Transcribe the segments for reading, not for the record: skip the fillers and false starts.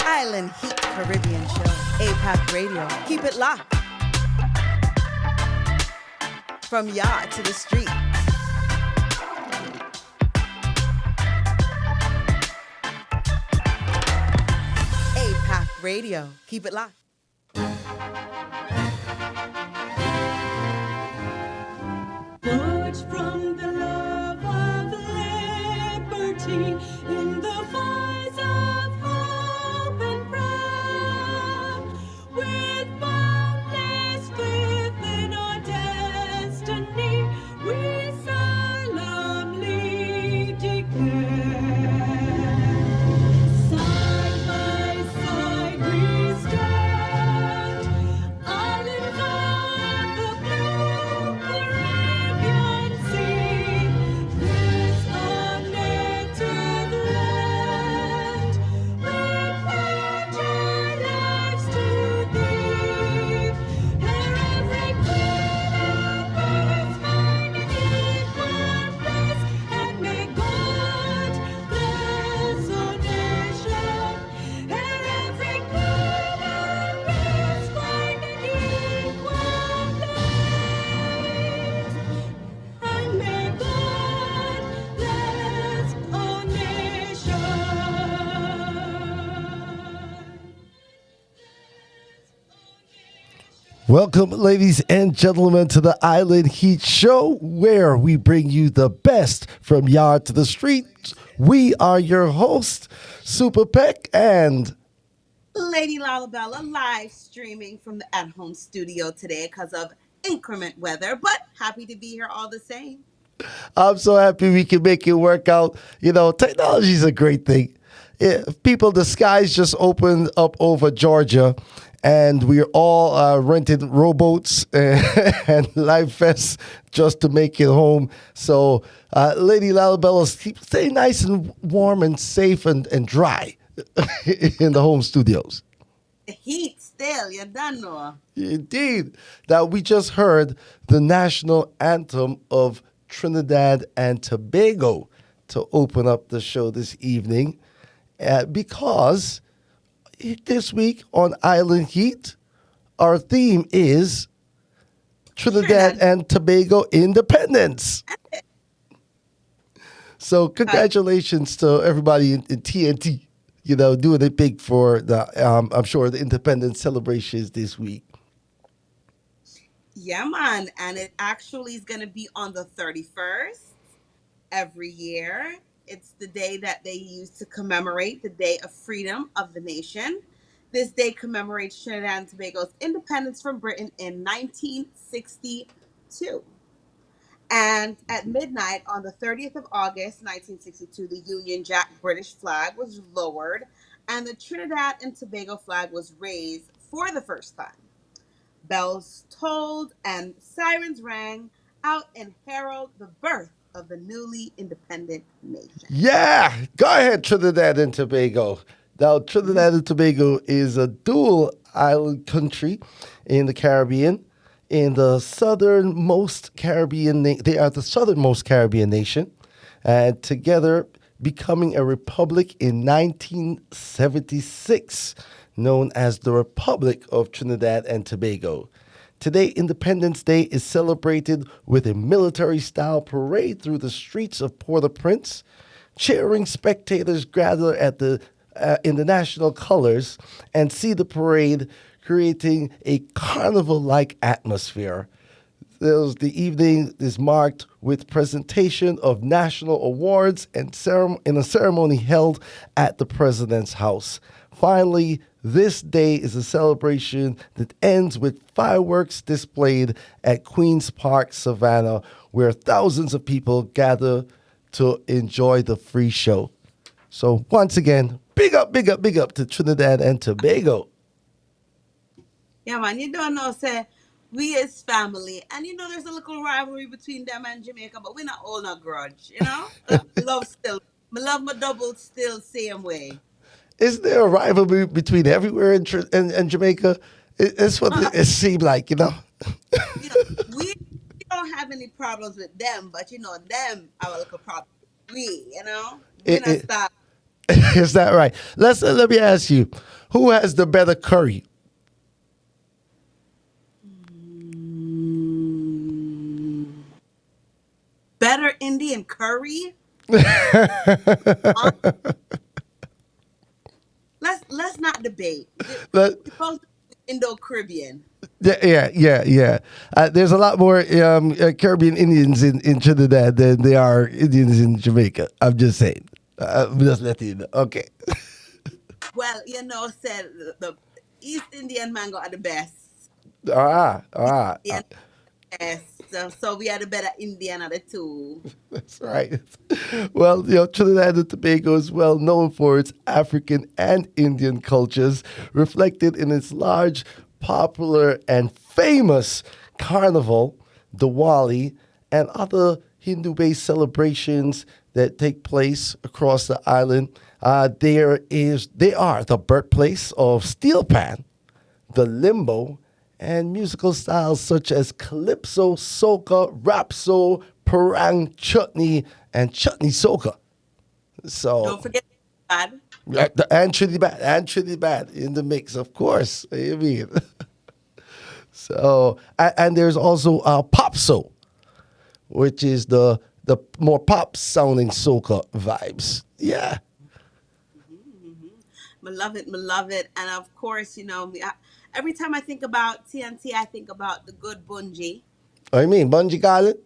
Island Heat Caribbean Show. APAC Radio. Keep it locked. From yard to the street. APAC Radio. Keep it locked. Forged from the love of liberty in the fires of hope and pride, with boundless faith in our destiny, we solemnly declare. Side by side we stand, islands on the blue Caribbean Sea, this unnative land. We pledge our lives to thee. Here every queen birds find an equal place, and may God bless our nation. Here every queen birds find an equal place, and may God bless our nation. Welcome, ladies and gentlemen, to the Island Heat Show, where we bring you the best from yard to the street. We are your hosts, Super Peck, and Lady Lalabella live streaming from the at-home studio today because of inclement weather, but happy to be here all the same. I'm so happy we can make it work out. You know, technology is a great thing. People, the skies just opened up over Georgia, and we're all renting rowboats and live vests just to make it home. So, Lady Lalabella, stay nice and warm and safe and dry in the home studios. The heat still, you don't know. Indeed. Now, we just heard the national anthem of Trinidad and Tobago to open up the show this evening because this week on Island Heat, our theme is Trinidad and Tobago Independence. So congratulations to everybody in TNT, you know, doing it big for the, I'm sure, the Independence celebrations this week. Yeah, man. And it actually is going to be on the 31st every year. It's the day that they use to commemorate the Day of Freedom of the nation. This day commemorates Trinidad and Tobago's independence from Britain in 1962. And at midnight on the 30th of August, 1962, the Union Jack British flag was lowered and the Trinidad and Tobago flag was raised for the first time. Bells tolled and sirens rang out and herald the birth of the newly independent nation. Yeah, go ahead, Trinidad and Tobago. Now, Trinidad and Tobago is a dual island country in the Caribbean. In the southernmost Caribbean, they are the southernmost Caribbean nation, and together becoming a republic in 1976, known as the Republic of Trinidad and Tobago. Today, Independence Day is celebrated with a military-style parade through the streets of Port-au-Prince. Cheering spectators gather at in the national colors and see the parade, creating a carnival-like atmosphere. The evening is marked with presentation of national awards and in a ceremony held at the President's house. Finally, this day is a celebration that ends with fireworks displayed at Queen's Park, Savannah, where thousands of people gather to enjoy the free show. So once again, big up to Trinidad and Tobago. Yeah, man, you don't know, say, we is family. And you know, there's a little rivalry between them and Jamaica, but we not all no grudge, you know? Love still. I love my double still same way. Is there a rivalry between everywhere in Jamaica? It's what it seemed like, you know? You know, we don't have any problems with them, but you know, them have a little problem with we, you know? We not stop. Is that right? Let me ask you, who has the better curry? Mm, better Indian curry? Uh, let's not debate. Let- We both Indo Caribbean. yeah. There's a lot more Caribbean Indians in Trinidad than there are Indians in Jamaica. I'm just saying. I'm just letting you know. Okay. Well, said the East Indian mango are the best. Ah. Indian best. So we are the better Indian of the two. That's right. Well, Trinidad and Tobago is well known for its African and Indian cultures, reflected in its large, popular, and famous carnival, Diwali, and other Hindu-based celebrations that take place across the island. They are the birthplace of steel pan, the limbo, and musical styles such as calypso, soca, rapso, parang, chutney, and chutney soca. Don't So, forget that. and Trinidad in the mix, of course. I mean, so and there's also pop soul, which is the more pop sounding soca vibes. Yeah, I love it, I love it. And of course, every time I think about TNT, I think about the good Bunji. I mean, Bunji Garlin,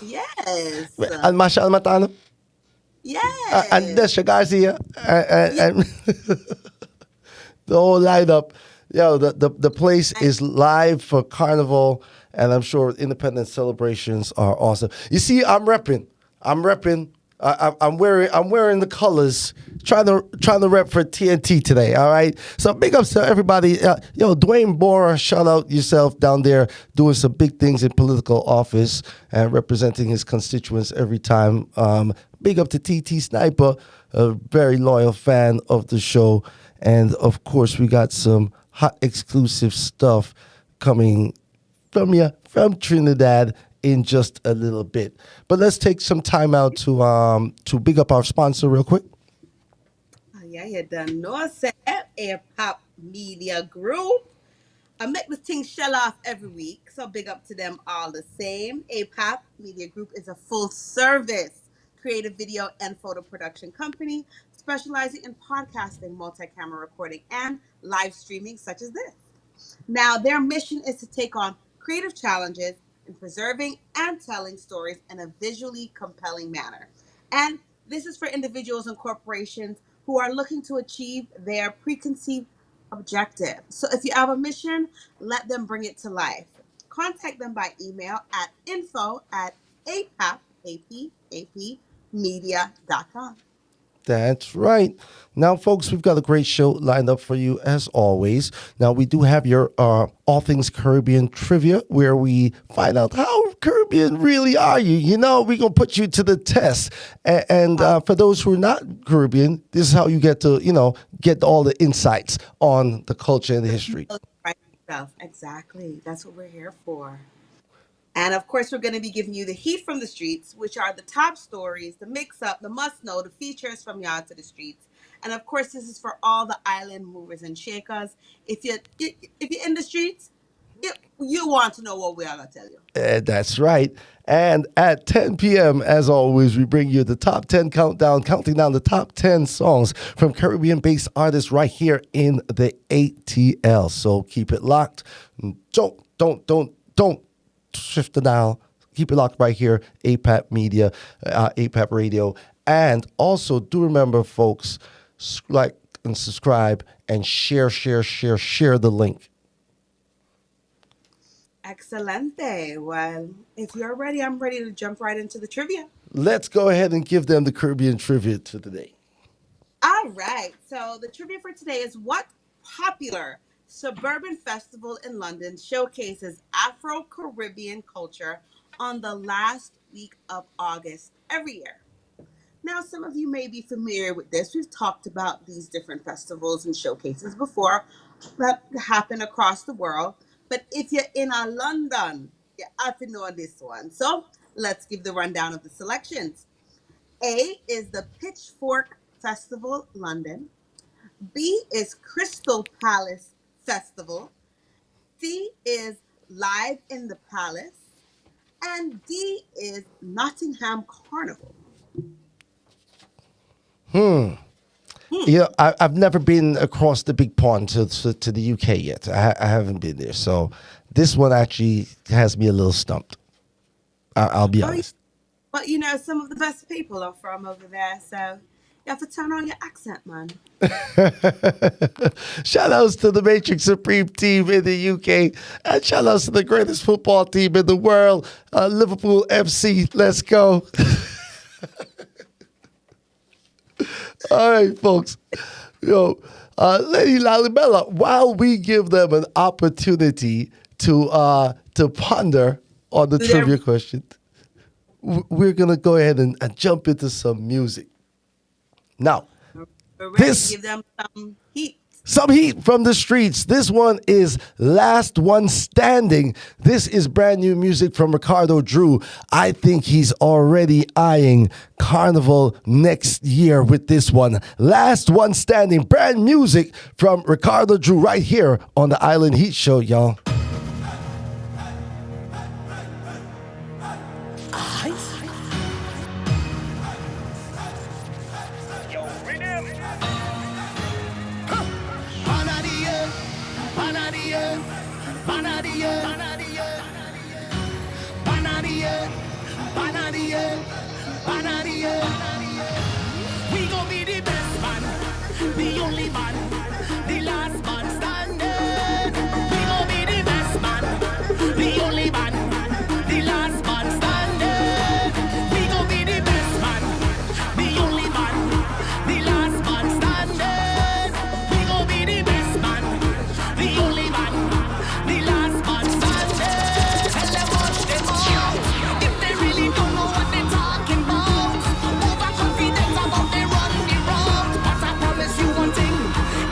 Yes. and Masha Matano, and Yes. Desha Garcia, Yeah. and the whole lineup. The place is live for Carnival, and I'm sure Independence celebrations are awesome. You see, I'm repping. I'm repping. I'm wearing the colors. Trying to rep for TNT today. All right. So big ups to everybody. Dwayne Bora, shout out yourself down there doing some big things in political office and representing his constituents every time. Big up to TT Sniper, a very loyal fan of the show. And of course, we got some hot exclusive stuff coming from you from Trinidad in just a little bit. But let's take some time out to big up our sponsor real quick. Oh, yeah, you done know, say, a pop media group. I make the thing shell off every week, so big up to them all the same. APAP Media Group is a full service creative video and photo production company specializing in podcasting, multi camera recording, and live streaming, such as this. Now, their mission is to take on creative challenges in preserving and telling stories in a visually compelling manner. And this is for individuals and corporations who are looking to achieve their preconceived objective. So if you have a mission, let them bring it to life. Contact them by email at info@apapmedia.com. That's right. Now, folks, we've got a great show lined up for you as always. Now, we do have your All Things Caribbean trivia where we find out how Caribbean really are you. We're going to put you to the test. And for those who are not Caribbean, this is how you get to, get all the insights on the culture and the history. Right stuff. Exactly. That's what we're here for. And of course, we're going to be giving you the heat from the streets, which are the top stories, the mix up, the must know, the features from yard to the streets. And of course, this is for all the island movers and shakers. If you're in the streets, you want to know what we are going to tell you. That's right. And at 10 p.m., as always, we bring you the top 10 countdown, counting down the top 10 songs from Caribbean based artists right here in the ATL. So keep it locked. Don't shift the dial. Keep it locked right here, APAP Media, APAP Radio. And also, do remember, folks, like and subscribe and share the link. Excelente. Well, if you're ready, I'm ready to jump right into the trivia. Let's go ahead and give them the Caribbean trivia to today. All right. So the trivia for today is what popular suburban festival in London showcases Afro Caribbean culture on the last week of August every year? Now, some of you may be familiar with this. We've talked about these different festivals and showcases before that happen across the world. But if you're in a London, you have to know this one. So let's give the rundown of the selections. A is the Pitchfork Festival, London. B is Crystal Palace Festival. C is Live in the Palace. And D is Nottingham Carnival. Yeah, I've never been across the big pond to the UK yet. I haven't been there. So this one actually has me a little stumped. I'll be Oh, yeah. honest. But some of the best people are from over there, so you have to turn on your accent, man. Shout outs to the Matrix Supreme team in the UK. And shout outs to the greatest football team in the world, Liverpool FC. Let's go. All right, folks. Lady Lalibella, while we give them an opportunity to ponder on the trivia question, we're going to go ahead and jump into some music. Now, We're ready this to give them some heat. some heat from the streets. This one is Last One Standing. This is brand new music from Ricardo Drue. I think he's already eyeing Carnival next year with this one. Last One Standing. Brand music from Ricardo Drue right here on the Island Heat Show, y'all. We gon' be the best man, the only man, the last man standing. We gon' be the best man, the only man, the last man standing. We gon' be the best man, the only man, the last man standing. We gon' be the best man, the only man, the last man standing. Tell them watch them out if they really don't know what they're talking about. Overconfident about they run the road. But I promise you one thing,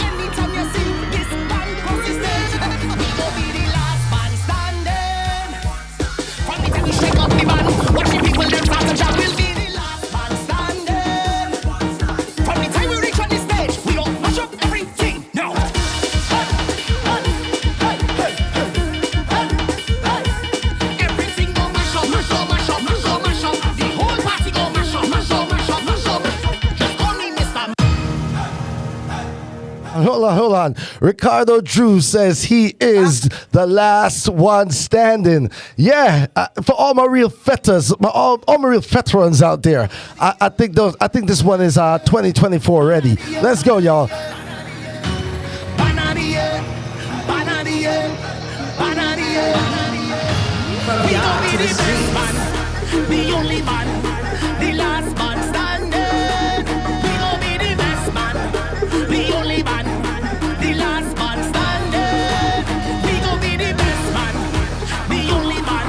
anytime you see this band consistent, we gon' be the last man standing. From the time we shake up the band, watch the people them start to jam, we'll be the last man standing. From the time we reach on the stage, we gon' mash up everything now. Everything gon' mash up, mash up, mash up, mash up, mash up. The whole party gon' mash up, mash up, mash up, mash up. Just call me Mr. Hold on. Ricardo Drue says he is the last one standing. Yeah, for all my real fetters, all my real veterans out there, I think this one is 2024 ready. Let's go, y'all. We gon' be the best man, the only man, the last man standing. We gon' be the best man, the only man, the last man standing. We gon' be the best man, the only man,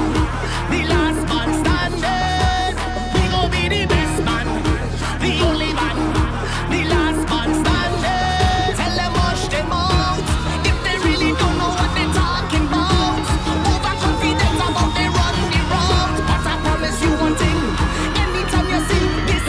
the last man standing. We gon' be the best man, the only man, the last man standing. Tell them wash them out if they really don't know what they're talking about. Overconfident about they run the road. But I promise you one thing, anytime you see this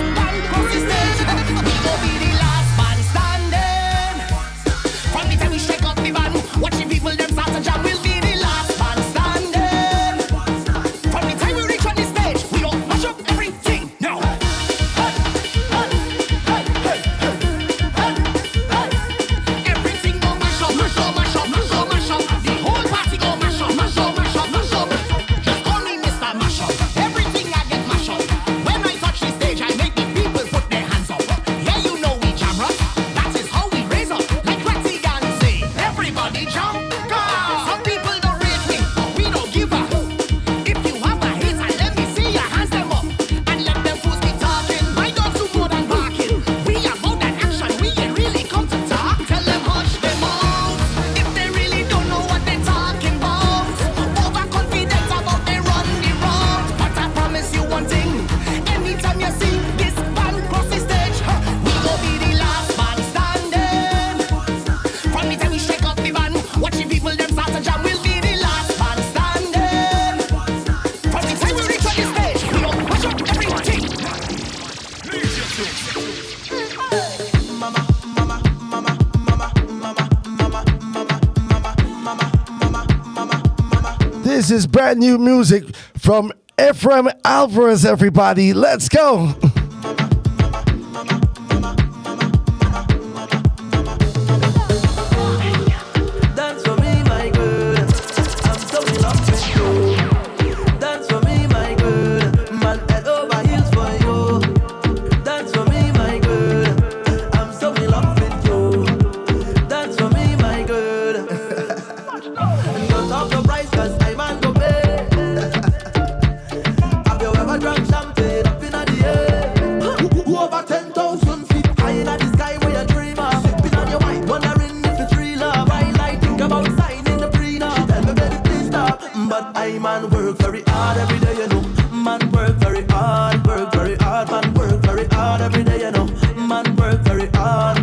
This is brand new music from Efram Alvarez, everybody. Let's go. Man work very hard every day, you know. Man work very hard, man work very hard every day, you know. Man work very hard.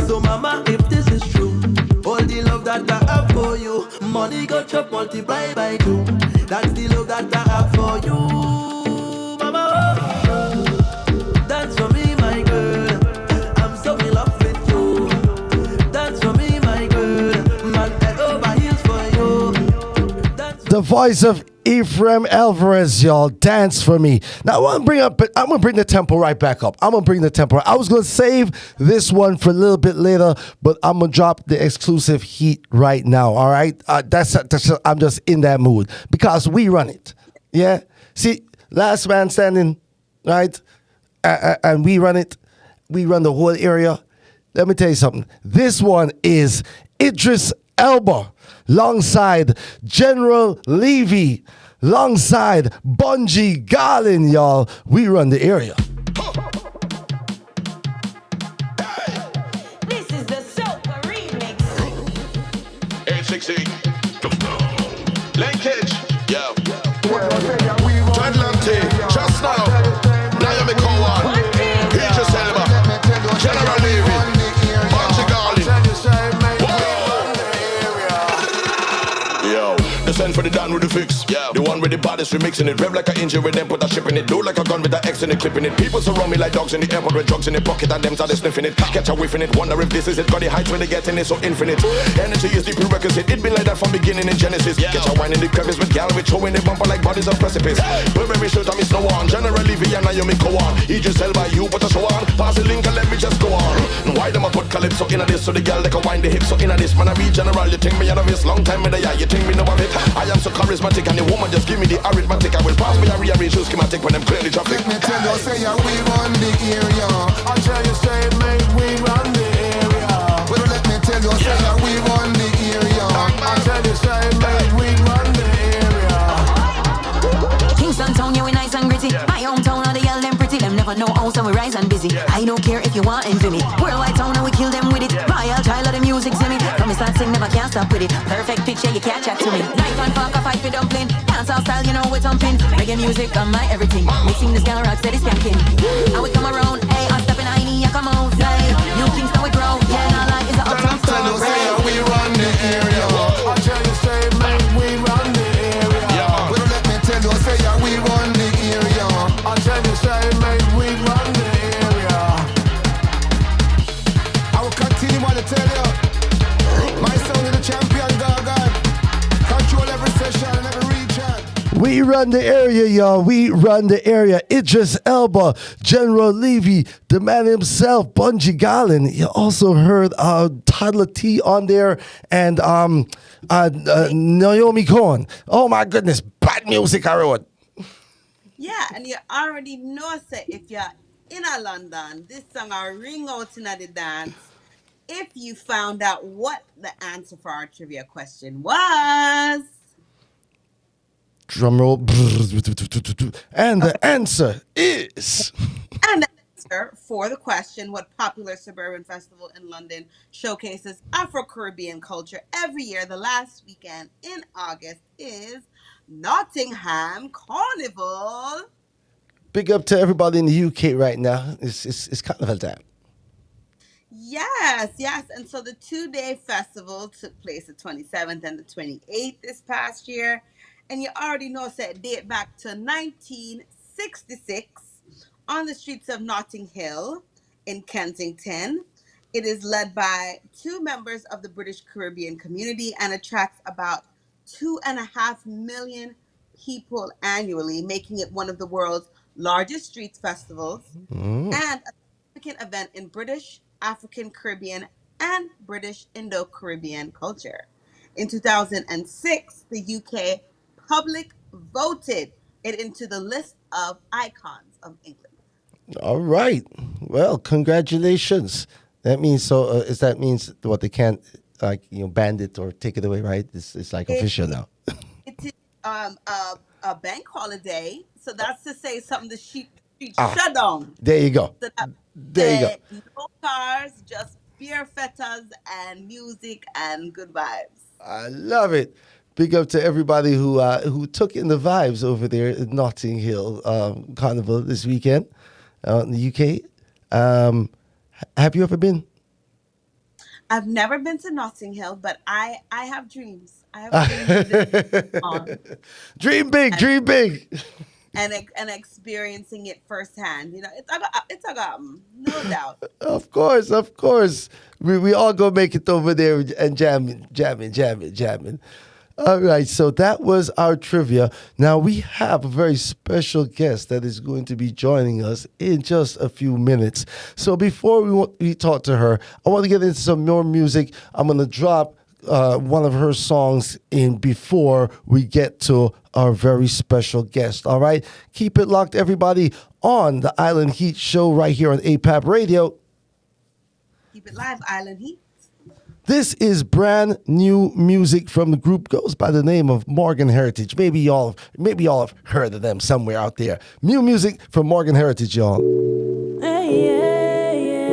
So mama, if this is true, all the love that I have for you, money go chop multiply by 2. That's the love that I have for you, mama. That's for me, my girl. I'm so in love with you. That's for me, my girl. Man head over heels for you. The voice of Efram Alvarez, y'all. Dance for me. Now I'm gonna bring the tempo right back up. I was gonna save this one for a little bit later, but I'm gonna drop the exclusive heat right now. All right, I'm just in that mood because we run it. Yeah. See, last man standing, right? And we run it. We run the whole area. Let me tell you something. This one is Idris Elba, alongside General Levy, alongside Bunji, Garlin, y'all. We run the area. This is the soca remix. 868. Linkage. Yeah. Toddla, just now. Naomi, Cowan. Idris Elba. General Levy. Bunji, Garlin. Yo, the send for the down with the fix. Yeah. The one with the baddest remixing it. Rev like an engine with them, put a ship in it. Do like a gun with the X in it, clipping it. People surround me like dogs in the airport with drugs in the pocket and them started sniffing it. Catch a whiff in it, wonder if this is it. Got the heights when they get in it so infinite. Energy is the prerequisite. It been like that from beginning in Genesis. Yeah. Catch a wine in the crevice with gal with showing the bumper like bodies on precipice. Burberry shirt and miss no one. General Levy and Naomi Cowan. Idris Elba, you put a show on. Pass the link and let me just go on. Why them a put calypso in this so the gal they can wind the hips so in this. Man I be general, you think me out of this long time in the eye, you think me know of it. I am so charismatic and the woman just give me the arithmetic. I will pass me a rearrange your schematic when them clearly traffic. Let me tell you, say yeah, we run the area. I tell you, say mate, we run the area. Well, let me tell you, say yeah, we run the area. I tell you, say mate, we run the area. Kingston town, yeah, we nice and gritty. My hometown, all the girl them pretty. Them never know how, so we rise and busy. I don't care if you want envy me. Worldwide town, and we kill them with it. Royal child of the music, see me. Come and start sing, never can't stop with it. Perfect picture, you can't chat to me. Knife and fork, a fight for dumpling. Dance all style, you know we're thumping. Reggae music on my everything. Mixing this gal rock, steady skanking. I would come around, hey, I'm stepping I come out, say. New Kingston we grow, yeah, all I is a uptown Tell you, song. say yeah, we run the area. I tell you, say mate, we run the area. Well, let me tell you, say yeah, we run the area. I tell you, say mate, we run the area. I will continue to tell you, my sound is the champion, God. Control every session and every region. We run the area, y'all. We run the area. Idris Elba, General Levy, the man himself, Bunji Garlin. You also heard Toddla T on there and Naomi Cowan. Oh my goodness, bad music I wrote. Yeah, and you already know, say, if you're in a London, this song will ring out in the dance if you found out what the answer for our trivia question was. Drum roll. And the answer is... And the answer for the question, what popular suburban festival in London showcases Afro-Caribbean culture every year, the last weekend in August, is Nottingham Carnival. Big up to everybody in the UK right now. It's carnival time. Yes. And so the 2-day festival took place the 27th and the 28th this past year. And you already know, it date back to 1966 on the streets of Notting Hill in Kensington. It is led by 2 members of the British Caribbean community and attracts about 2.5 million people annually, making it one of the world's largest street festivals and a significant event in British, African, Caribbean, and British Indo-Caribbean culture. In 2006, the UK public voted it into the list of icons of England. All right. Well, congratulations. That means so. Is that means what they can't ban it or take it away, right? It's like official now. It is a bank holiday, so that's to say something the street shut down. There you go. So There you go. no cars, just beer fetas and music and good vibes. I love it. Big up to everybody who took in the vibes over there at Notting Hill Carnival this weekend in the UK. Have you ever been? I've never been to Notting Hill, but I have dreams. I have dreams Dream big, dream big. and experiencing it firsthand. It's a no doubt. Of course. We all go make it over there and jamming. All right, so that was our trivia. Now we have a very special guest that is going to be joining us in just a few minutes. So before we talk to her, I want to get into some more music. I'm going to drop one of her songs in before we get to our very special guest. All right, keep it locked, everybody, on the Island Heat Show right here on APAP Radio. Keep it live, Island Heat. This is brand new music from the group goes by the name of Morgan Heritage. Maybe y'all have heard of them somewhere out there. New music from Morgan Heritage, y'all. Hey, yeah, yeah.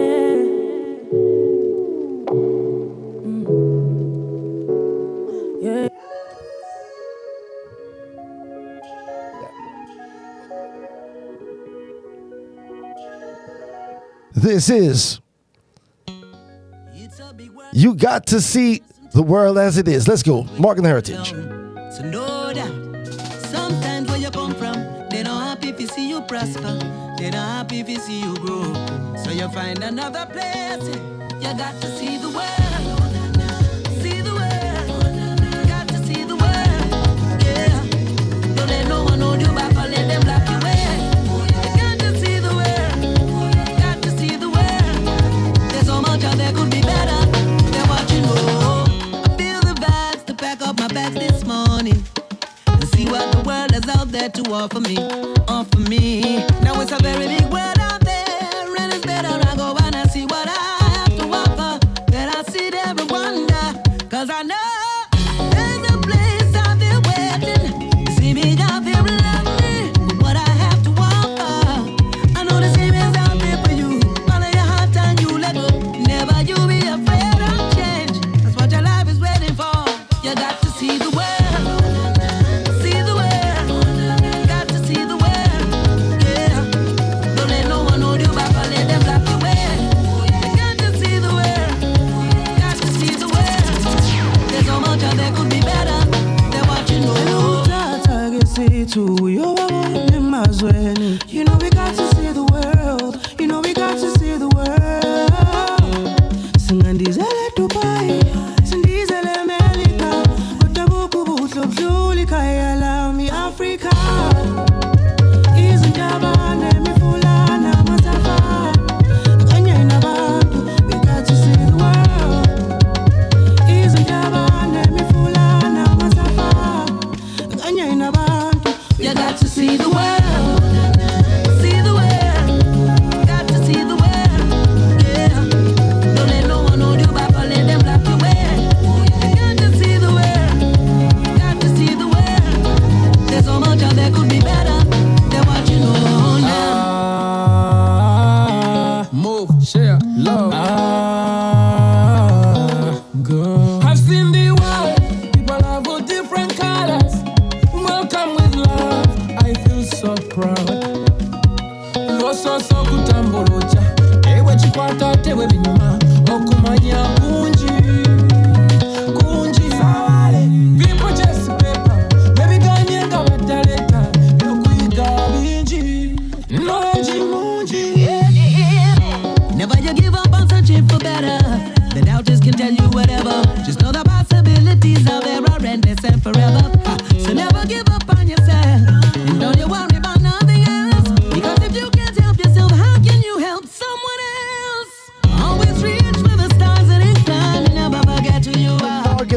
Yeah. This is You Got to See the World as It Is. Let's go. Morgan Heritage. So know that sometimes where you come from, they not happy if you see you prosper. They not happy if you see you grow. So you find another place. You got to see the world. See the world. Got to see the world. Yeah. Don't let no one hold you back or let them block you away. You got to see the world. Got to see the world. There's so much out there could be better than what you know. I feel the vibes to pack up my bags this morning and see what the world has out there to offer me. Offer me. Now it's a very big world out there, and it's better I go and I see what I have to offer. Then I sit there and wonder, cause I know there's a place out there waiting. You see me out there lovely for what I have to offer. I know the same is out there for you. Follow your heart and you let go. Never you be afraid of change. That's what your life is waiting for. You got to see the world. See the world. Got to see the world. Yeah. Don't let no one hold you back or let them block you away.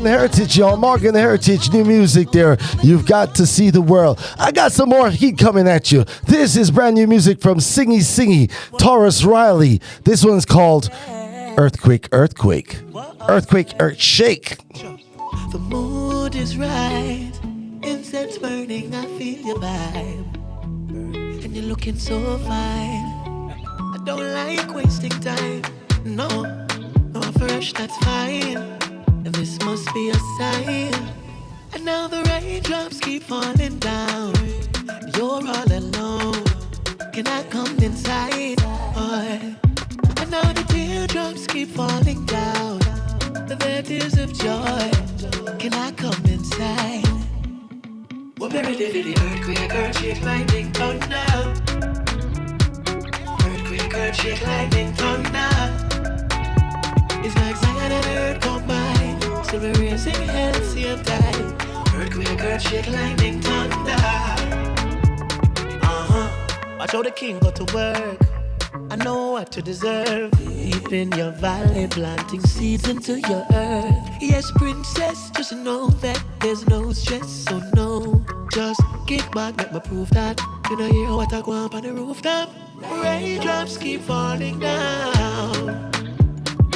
Morgan Heritage, y'all. Morgan Heritage, new music there. You've got to see the world. I got some more heat coming at you. This is brand new music from Singy Singy, Tarrus Riley. This one's called Earthquake, Earthquake. Earthquake, Earth Shake. The mood is right. Incense burning, I feel your vibe. And you're looking so fine. I don't like wasting time. No, no fresh, that's fine. And this must be a sign. And now the raindrops keep falling down. You're all alone. Can I come inside? Boy. And now the teardrops keep falling down. The tears of joy. Can I come inside? Well, baby, the earthquake, earthquake, lightning, thunder. Earthquake, earthquake, lightning, thunder. It's like Zion and earth combined. So we're raising hell, same time. Earthquake, earthquake, lightning, thunder. Watch how the king go to work. I know what you deserve. Deep in your valley, planting seeds into your earth. Yes, princess, just know that there's no stress, so no. Just kick back, let me prove that. You know hear what I go up on the rooftop. Raindrops keep falling down.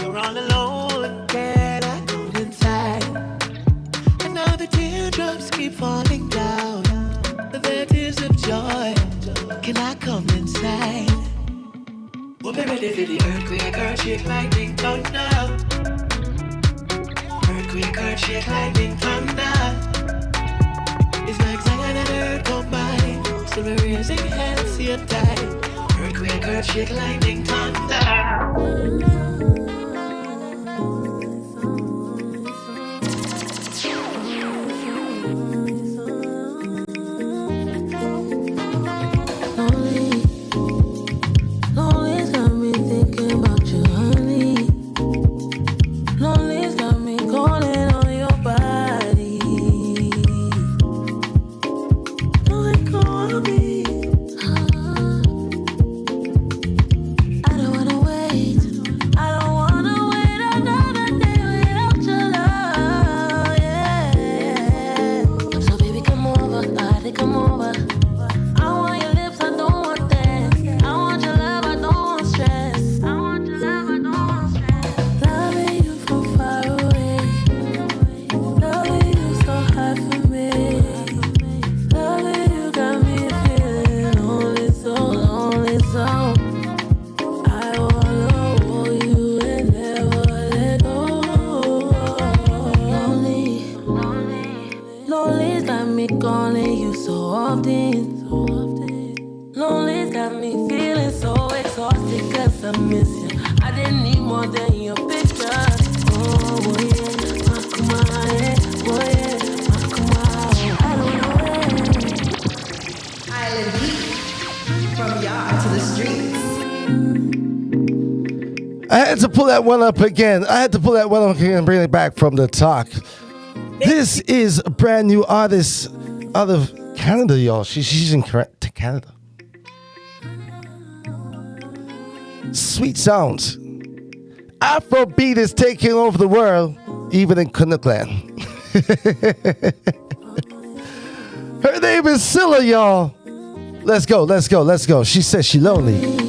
You're all alone, can I come inside? And now the teardrops keep falling down. The tears of joy, can I come inside? Well, baby, for the earthquake, earthquake, lightning, thunder. Earthquake, earthquake, lightning, thunder. It's like Zion and earth combined. So we're raising hell, same time. Earthquake, earthquake, lightning, thunder. I had to pull that one up again. I had to pull that one up again and bring it back from the talk. This is a brand new artist out of Canada, y'all. She's in Canada. Sweet sounds. Afrobeat is taking over the world, even in Kunukland. Her name is Sila, y'all. Let's go, let's go, let's go. She says she's lonely.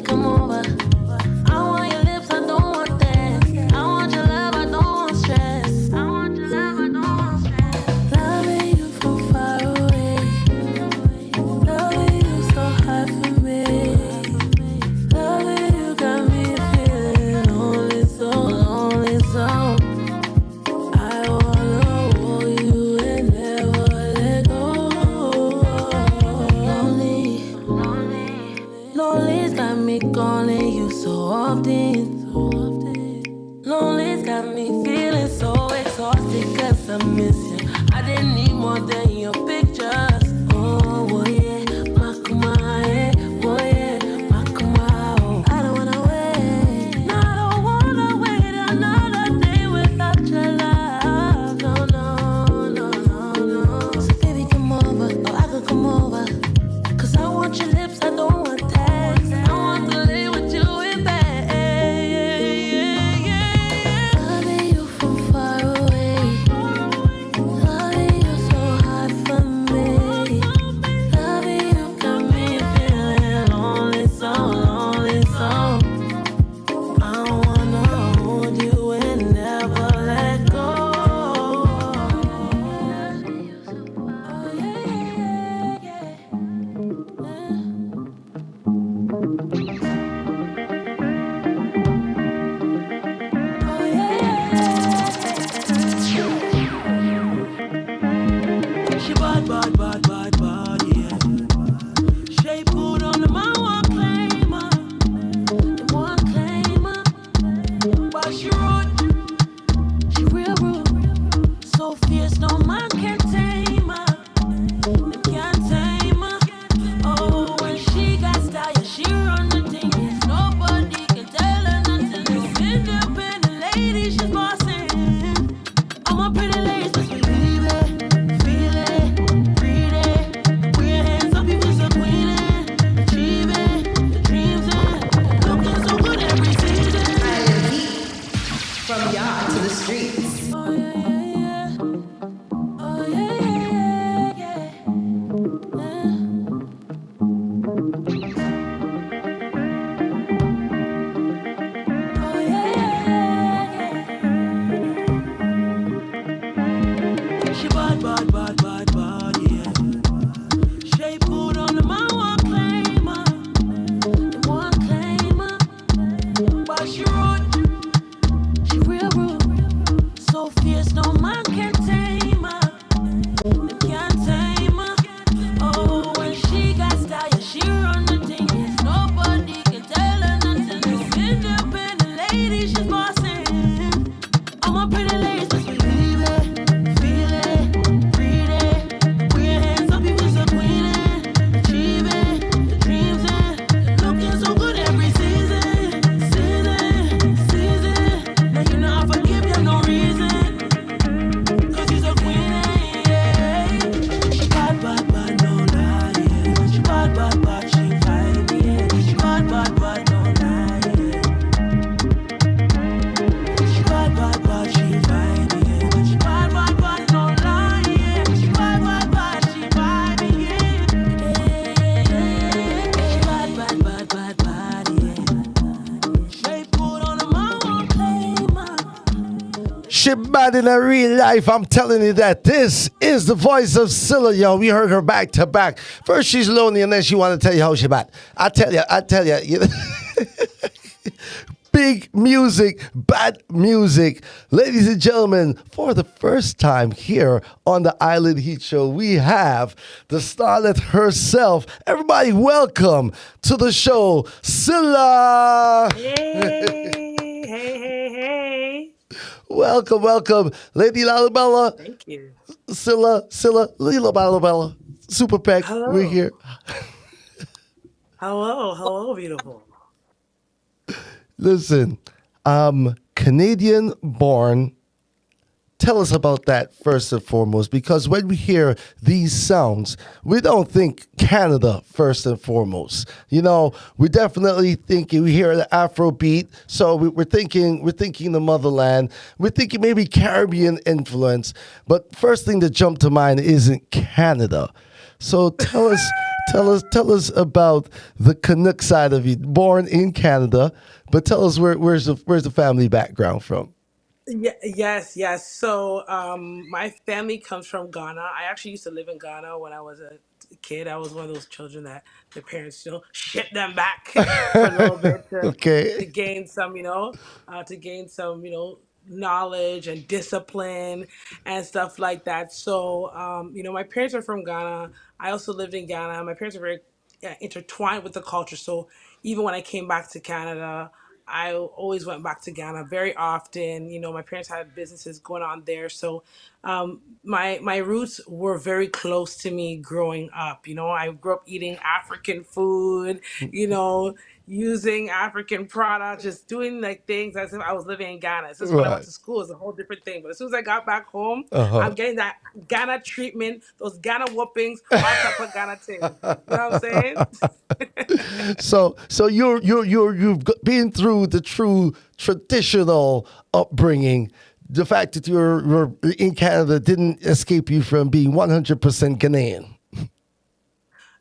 Come over, I want your lips, I don't want bad, bad, bad, bad, yeah. Shape good on the man one claimer, the one claimer. But she rude, she real rude. So fierce, no man can tame her. Them can't tame her. Oh, when she got style, yeah, she run the thing. Yes, nobody can tell her nothing. This independent lady, she's bossing. I'm a pretty lady, but we leave it, feel it, breathe it. We're hands up, people so queen it, achieve it, the dreams it. Looking so good every season. From yacht to the streets. Oh yeah, yeah, yeah. Oh yeah, yeah, yeah, yeah. Oh yeah, yeah, yeah. She bad, bad, bad, bad, bad, yeah. Shape good on the man one claimer, the one claimer. But she rude, she real rude. So fierce, no man can tame her. They can't tame her. Oh, when she got style, yeah, she run the thing. Yes, nobody can tell her nothing. This independent lady, she's bossing. I'm a pretty lady, just believe it, feel it, breathe it. We're hands up, people so queen it, achieve it, the dreams it. Looking so good every season, season. Now you know I forgive you no reason. Cause you're so queen, yeah. She bad, bad, bad, no lie, yeah. She bad, bad, bad, she fine, yeah. She bad, bad, bad, no lie, yeah. She bad, bad, bad, she fine, yeah. She bad, bad, bad, no lie, yeah. She bad, bad, bad, she fine, yeah. She bad, bad, bad, bad, bad, yeah. Shape good on the man won't claim her. She bad in her real life. I'm telling you that. This is the voice of Sila, yo. We heard her back to back. First she's lonely and then she want to tell you how she bad. I tell you, you big music, bad music. Ladies and gentlemen, for the first time here on the Island Heat Show, we have the starlet herself. Everybody, welcome to the show, Sila. Hey. Welcome, welcome. Lady Lalabella, Thank you. Sila, Lila Lalabella, Super Peck, Hello. we're here. Hello, beautiful. Listen, Canadian born. Tell us about that first and foremost, because when we hear these sounds, we don't think Canada first and foremost. You know, we definitely thinking we hear the Afrobeat, so we're thinking the motherland. We're thinking maybe Caribbean influence, but first thing that jumped to mind isn't Canada. So tell us about the Canuck side of you. Born in Canada, but tell us where's the family background from. Yes. So, my family comes from Ghana. I actually used to live in Ghana when I was a kid. I was one of those children that their parents, shipped them back for a little bit to Okay. gain some, knowledge and discipline and stuff like that. So, my parents are from Ghana. I also lived in Ghana. My parents are very intertwined with the culture. So even when I came back to Canada, I always went back to Ghana very often. My parents had businesses going on there, so my roots were very close to me growing up. I grew up eating African food. Using African products, just doing like things as if I was living in Ghana. It's just when I went Right. to school, it's a whole different thing. But as soon as I got back home, Uh-huh. I'm getting that Ghana treatment, those Ghana whoopings on top of Ghana thing. You know what I'm saying? So been through the true traditional upbringing. The fact that you're in Canada didn't escape you from being 100% Ghanaian.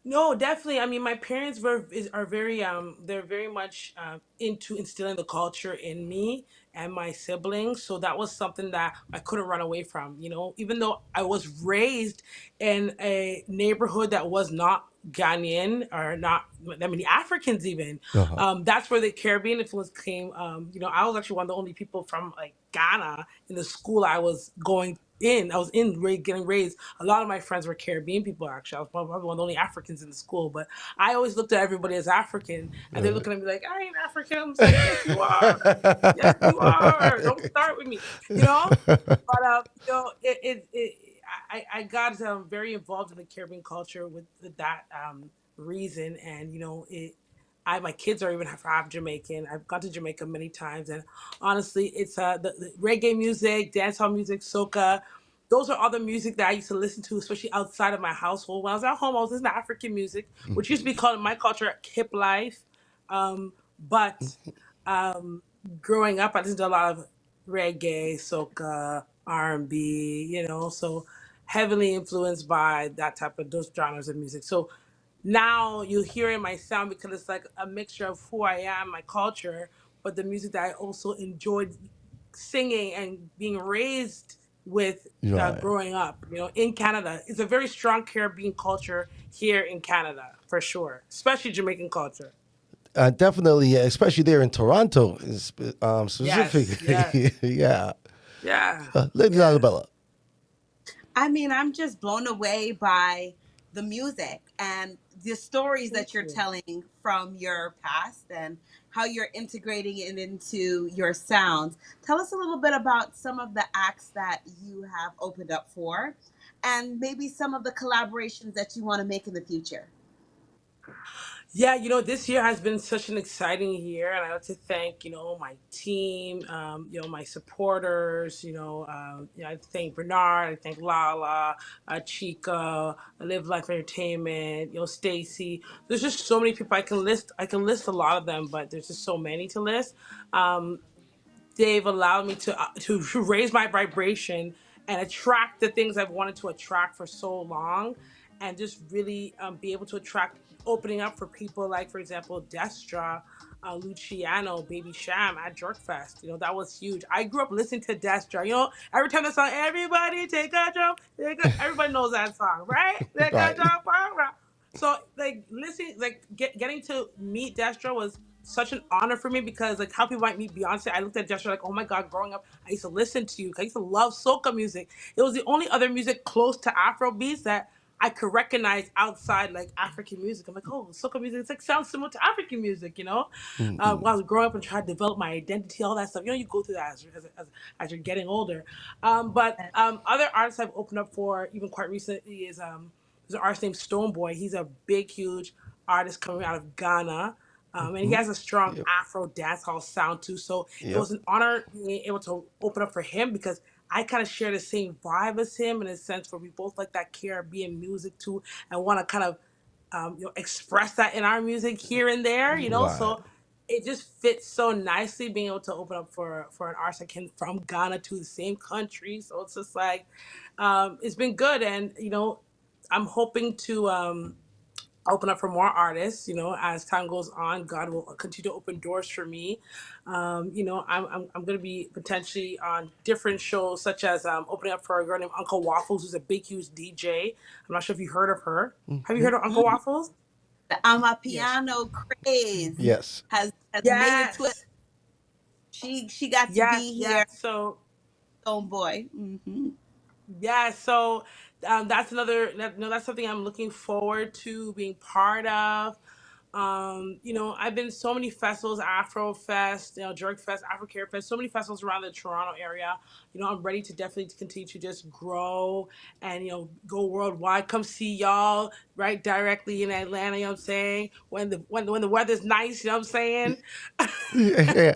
No, definitely. I mean, my parents are very they're very much into instilling the culture in me and my siblings. So that was something that I couldn't run away from. Even though I was raised in a neighborhood that was not Ghanaian or not that many Africans even. Uh-huh. That's where the Caribbean influence came. I was actually one of the only people from like Ghana in the school I was going getting raised. A lot of my friends were Caribbean people. Actually, I was probably one of the only Africans in the school. But I always looked at everybody as African, and they're looking at me like, "I ain't African." I'm just like, "Yes, you are. Yes, you are. Don't start with me." You know. But I got very involved in the Caribbean culture with that reason, and my kids are even half Jamaican. I've gone to Jamaica many times, and honestly, it's the reggae music, dancehall music, soca. Those are all the music that I used to listen to, especially outside of my household. When I was at home, I was listening to African music, which used to be called in my culture hip life. But growing up, I listened to a lot of reggae, soca, R&B, so heavily influenced by that type of those genres of music. So now you hear in my sound because it's like a mixture of who I am, my culture, but the music that I also enjoyed singing and being raised with Right. growing up, in Canada. It's a very strong Caribbean culture here in Canada, for sure, especially Jamaican culture. Definitely, yeah, especially there in Toronto, Yes, yes, specifically. Yeah. yeah, Lady yeah. Bella. I mean, I'm just blown away by the music and the stories Thank that you're you. telling from your past and how you're integrating it into your sounds. Tell us a little bit about some of the acts that you have opened up for and maybe some of the collaborations that you want to make in the future. Yeah, this year has been such an exciting year, and I want to thank, my team, my supporters, I thank Bernard, I thank Lala, Chica, Live Life Entertainment, Stacy. There's just so many people I can list a lot of them, but there's just so many to list. Um, they've allowed me to raise my vibration and attract the things I've wanted to attract for so long, and just really be able to attract opening up for people like, for example, Destra, Luciano, Baby Sham at Jerkfest. That was huge. I grew up listening to Destra. Every time that song, everybody take a jump, everybody knows that song, right? Take a Right. jump, so like listening, like getting to meet Destra was such an honor for me because like how people might meet Beyonce, I looked at Destra like, oh my god, growing up, I used to listen to you. I used to love soca music. It was the only other music close to Afrobeats that I could recognize outside like African music. I'm like, oh, soca music, it's like sounds similar to African music, While I was growing up and trying to develop my identity, all that stuff. You go through that as you're getting older. But other artists I've opened up for even quite recently is there's an artist named Stoneboy. He's a big, huge artist coming out of Ghana. And he has a strong Yep. Afro dancehall sound too. So it Yep. was an honor being able to open up for him because I kind of share the same vibe as him in a sense where we both like that Caribbean music too and want to kind of express that in our music here and there. Right. So it just fits so nicely being able to open up for an artist that can from Ghana to the same country. So it's just like it's been good, and I'm hoping to open up for more artists. As time goes on, God will continue to open doors for me. I'm going to be potentially on different shows, such as opening up for a girl named Uncle Waffles, who's a big, huge DJ. I'm not sure if you heard of her. Have you heard of Uncle Mhm. Waffles? The Yes. Amapiano craze Yes. has made it to it. Yes. She got to Yes. be here, Yes. So Homeboy. Hmm. yeah, so that's that's something I'm looking forward to being part of. I've been to so many festivals, Afro Fest, Jerk Fest, Afro Care Fest, so many festivals around the Toronto area. I'm ready to definitely continue to just grow and go worldwide. Come see y'all right directly in Atlanta. You know what I'm saying? When the weather's nice, you know what I'm saying? Yeah.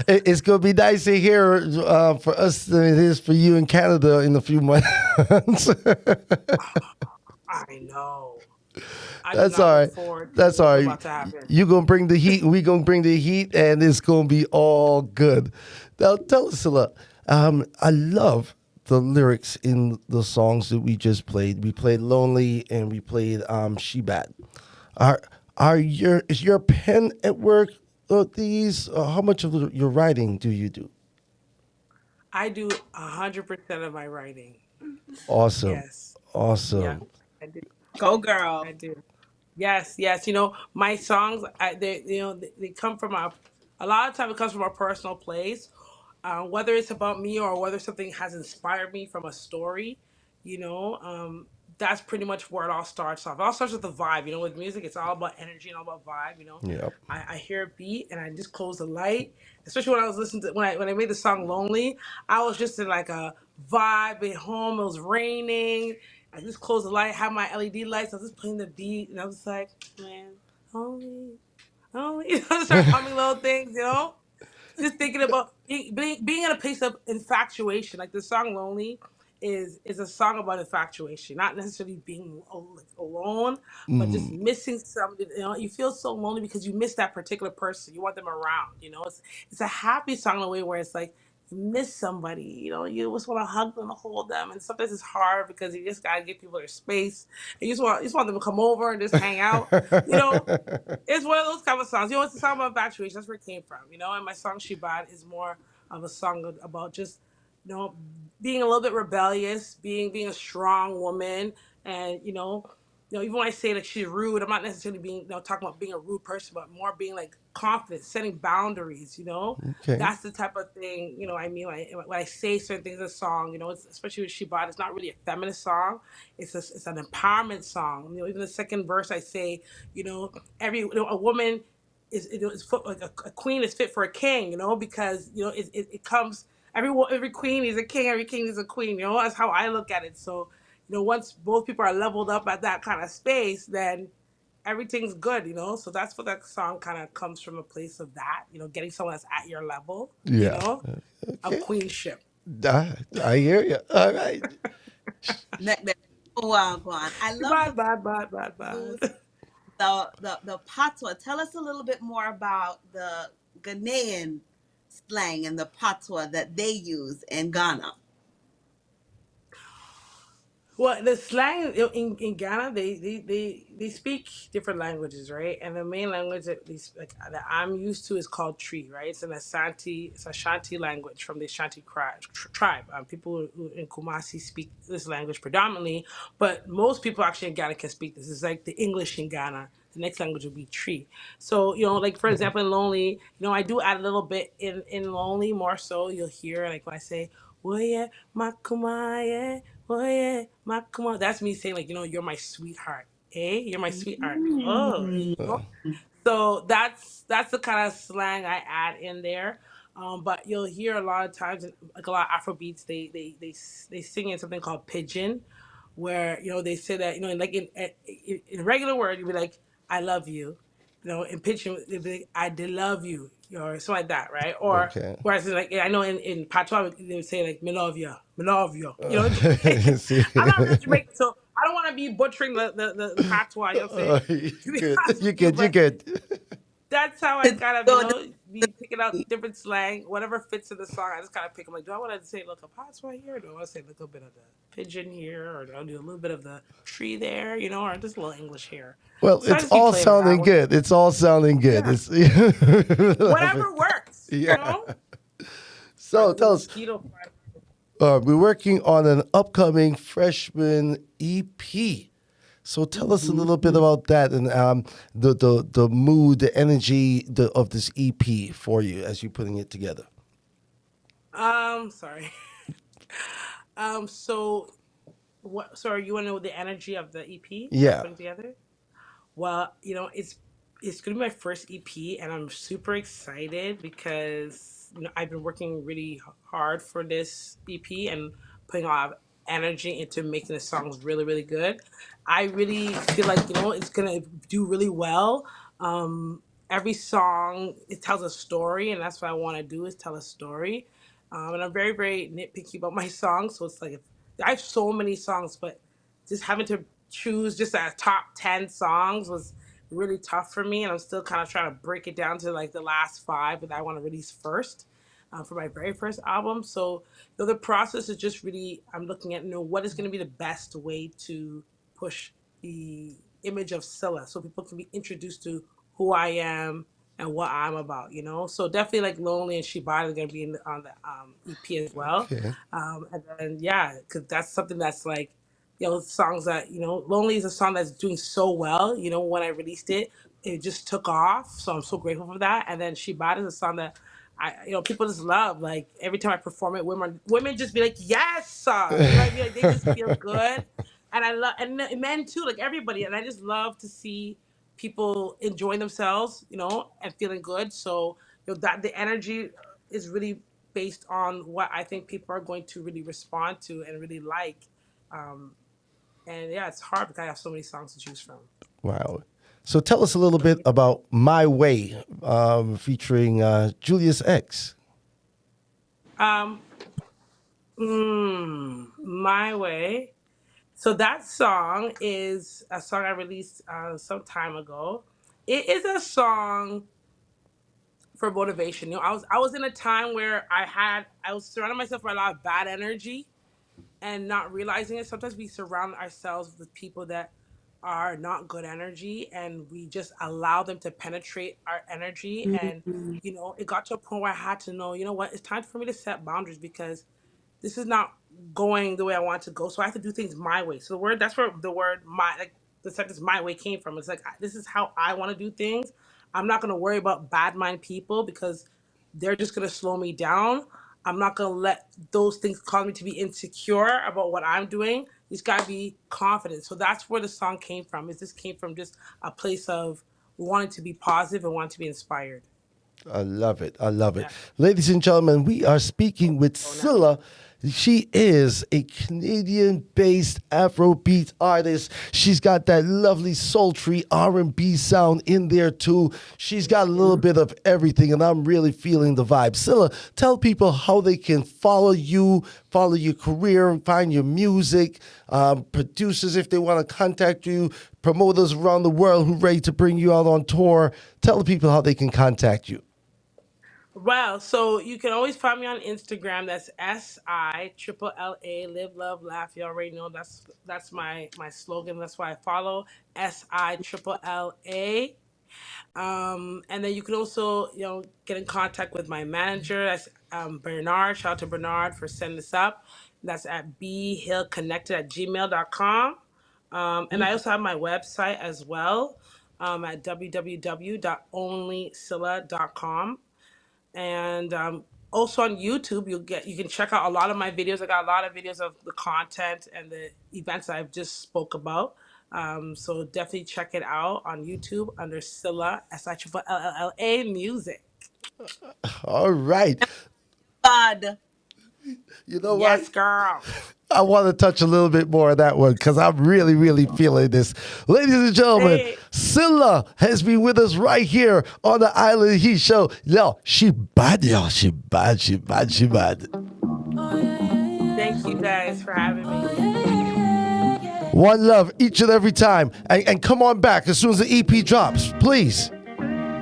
It's gonna be nicer here for us than it is for you in Canada in a few months. I know. I do That's not all look right. forward to That's all what's right. about to happen. You gonna bring the heat. We gonna bring the heat, and it's gonna be all good. Now, tell us, Sila. I love the lyrics in the songs that we just played. We played "Lonely" and we played "She Bad." Are is your pen at work? These? How much of your writing do you do? I do 100% of my writing. Awesome, Yes. Yeah, awesome. I do. Go I girl. do. Yes, yes. My songs, they come from a lot of time it comes from a personal place, whether it's about me or whether something has inspired me from a story, you know, that's pretty much where it all starts off. It all starts with the vibe, you know, with music, it's all about energy and all about vibe, you know. Yep. I hear a beat and I just close the light, especially when I was listening to, when I made the song Lonely, I was just in like a vibe at home, it was raining, I just closed the light, had my LED lights, I was just playing the beat, and I was like, man, only, only, you know, start humming little things, you know, just thinking about being in a place of infatuation. Like the song "Lonely" is a song about infatuation, not necessarily being like, alone, but just Mm, missing somebody. You know, you feel so lonely because you miss that particular person. You want them around. You know, it's a happy song in a way where it's like you miss somebody. You know, you just want to hug them and hold them, and sometimes it's hard because you just gotta give people their space. And you just want them to come over and just hang out. You know, it's one of those kind of songs. You know, it's a song about infatuation. That's where it came from. You know, and my song "She Bad" is more of a song about just, you know, being a little bit rebellious, being a strong woman, and even when I say that she's rude, I'm not necessarily being, talking about being a rude person, but more being like confident, setting boundaries. You know, okay. that's the type of thing. You know, I mean, when I say certain things in a song, you know, especially with "She Bad," it's not really a feminist song. It's an empowerment song. You know, even the second verse, I say, you know, a woman is like a queen is fit for a king, you know, because it comes every queen is a king, every king is a queen, you know. That's how I look at it. So, once both people are leveled up at that kind of space, then everything's good, you know. So that's what that song kind of comes from, a place of that, getting someone that's at your level, Yeah. of Okay. queenship. I hear you. All right. Wow, go on. I love the Bad, bad, bad, bad, blues, bad. the patois. Tell us a little bit more about the Ghanaian slang and the patois that they use in Ghana. Well, the slang in Ghana, they speak different languages, right? And the main language like, that I'm used to is called Tree, right? It's a Shanti language from the Shanti tribe. People in Kumasi speak this language predominantly, but most people actually in Ghana can speak this. It's like the English in Ghana. The next language would be Tree. So, like for example, in Lonely, I do add a little bit in Lonely more so. You'll hear like when I say, "Oh yeah, Makumaye." Oh yeah, my come on. That's me saying like, you're my sweetheart. Eh? You're my sweetheart. Oh, Mm. so that's the kind of slang I add in there. But you'll hear a lot of times, like a lot of Afro beats, they sing in something called pigeon, where they say that like in regular word you'd be like I love you, in pigeon they'd be like I did love you, or something like that, right? Or Okay. whereas like I know in patois they would say like me love you, See. I'm not really Jamaican, so I don't want to be butchering the patois. You know what I'm saying? To You be good. honest You with you, good. You but good. So that's how I kind of, the- be picking out different slang, whatever fits in the song. I just kind of pick. I'm like, do I want to say look a patois here? Or do I want to say a little bit of the pigeon here? Or do I do a little bit of the tree there? Or just a little English here? Well, So I it's just be all playing with that sounding one. good. It's all sounding good. Yeah. It's Whatever works, yeah. Or So there's a tell us, mosquito flying. we're working on an upcoming freshman EP. So tell us a little bit about that and the mood, the energy of this EP for you as you're putting it together. Sorry. So what? Sorry, you want to know the energy of the EP that I'm Yeah. putting together? Well, it's gonna be my first EP, and I'm super excited because I've been working really hard for this EP and putting a lot of energy into making the songs really, really good. I really feel like it's gonna do really well. Every song it tells a story, and that's what I want to do is tell a story. And I'm very, very nitpicky about my songs, so it's like I have so many songs, but just having to choose just a top 10 songs was really tough for me, and I'm still kind of trying to break it down to like the last five that I want to release first, for my very first album. So the process is just really, I'm looking at what is going to be the best way to push the image of Scylla so people can be introduced to who I am and what I'm about, so definitely like Lonely and Shibata are going to be on the EP as well. Okay. And then yeah, because that's something that's like, songs that Lonely is a song that's doing so well. When I released it, it just took off, so I'm so grateful for that. And then Shibata is a song that People just love, like, every time I perform it, women just be like, yes, you know what I mean? Like, they just feel good, and I love, and men too, like everybody, and I just love to see people enjoying themselves, and feeling good. So that the energy is really based on what I think people are going to really respond to and really like. Um, and yeah, it's hard because I have so many songs to choose from. Wow. So tell us a little bit about My Way, featuring Julius X. Um, My Way. So that song is a song I released some time ago. It is a song for motivation. I was in a time where I was surrounding myself by a lot of bad energy and not realizing it. Sometimes we surround ourselves with people that are not good energy, and we just allow them to penetrate our energy. And Mhm. it got to a point where I had to know, what, it's time for me to set boundaries, because this is not going the way I want to go. So I have to do things my way. So that's where the word my, like, the sentence my way came from. It's like, this is how I want to do things. I'm not going to worry about bad mind people because they're just going to slow me down. I'm not going to let those things cause me to be insecure about what I'm doing. You just got to be confident. So that's where the song came from. Is this came from just a place of wanting to be positive and wanting to be inspired. I love it. I love it. Yeah. Ladies and gentlemen, we are speaking with Oh, now. Sila. She is a Canadian-based Afrobeat artist. She's got that lovely sultry R&B sound in there too. She's got a little bit of everything, and I'm really feeling the vibe. Sila, tell people how they can follow you, follow your career, find your music, producers if they want to contact you, promoters around the world who are ready to bring you out on tour. Tell the people how they can contact you. Well, so you can always find me on Instagram. That's SILLA, live, love, laugh. You already know that's my slogan. That's why I follow SILLA. And then you can also get in contact with my manager. That's Bernard. Shout out to Bernard for setting this up. That's at bhillconnected@gmail.com. And I also have my website as well, at www.onlysilla.com. And also on YouTube, you can check out a lot of my videos. I got a lot of videos of the content and the events that I've just spoke about. So definitely check it out on YouTube under Silla SILLA music. All right. God. You know what? Yes, girl. I want to touch a little bit more of that one because I'm really, really feeling this. Ladies and gentlemen, Hey. Sila has been with us right here on the Island Heat Show. Yo, she bad, y'all. She bad, she bad, she bad. Thank you guys for having me. One love each and every time. And come on back as soon as the EP drops, please.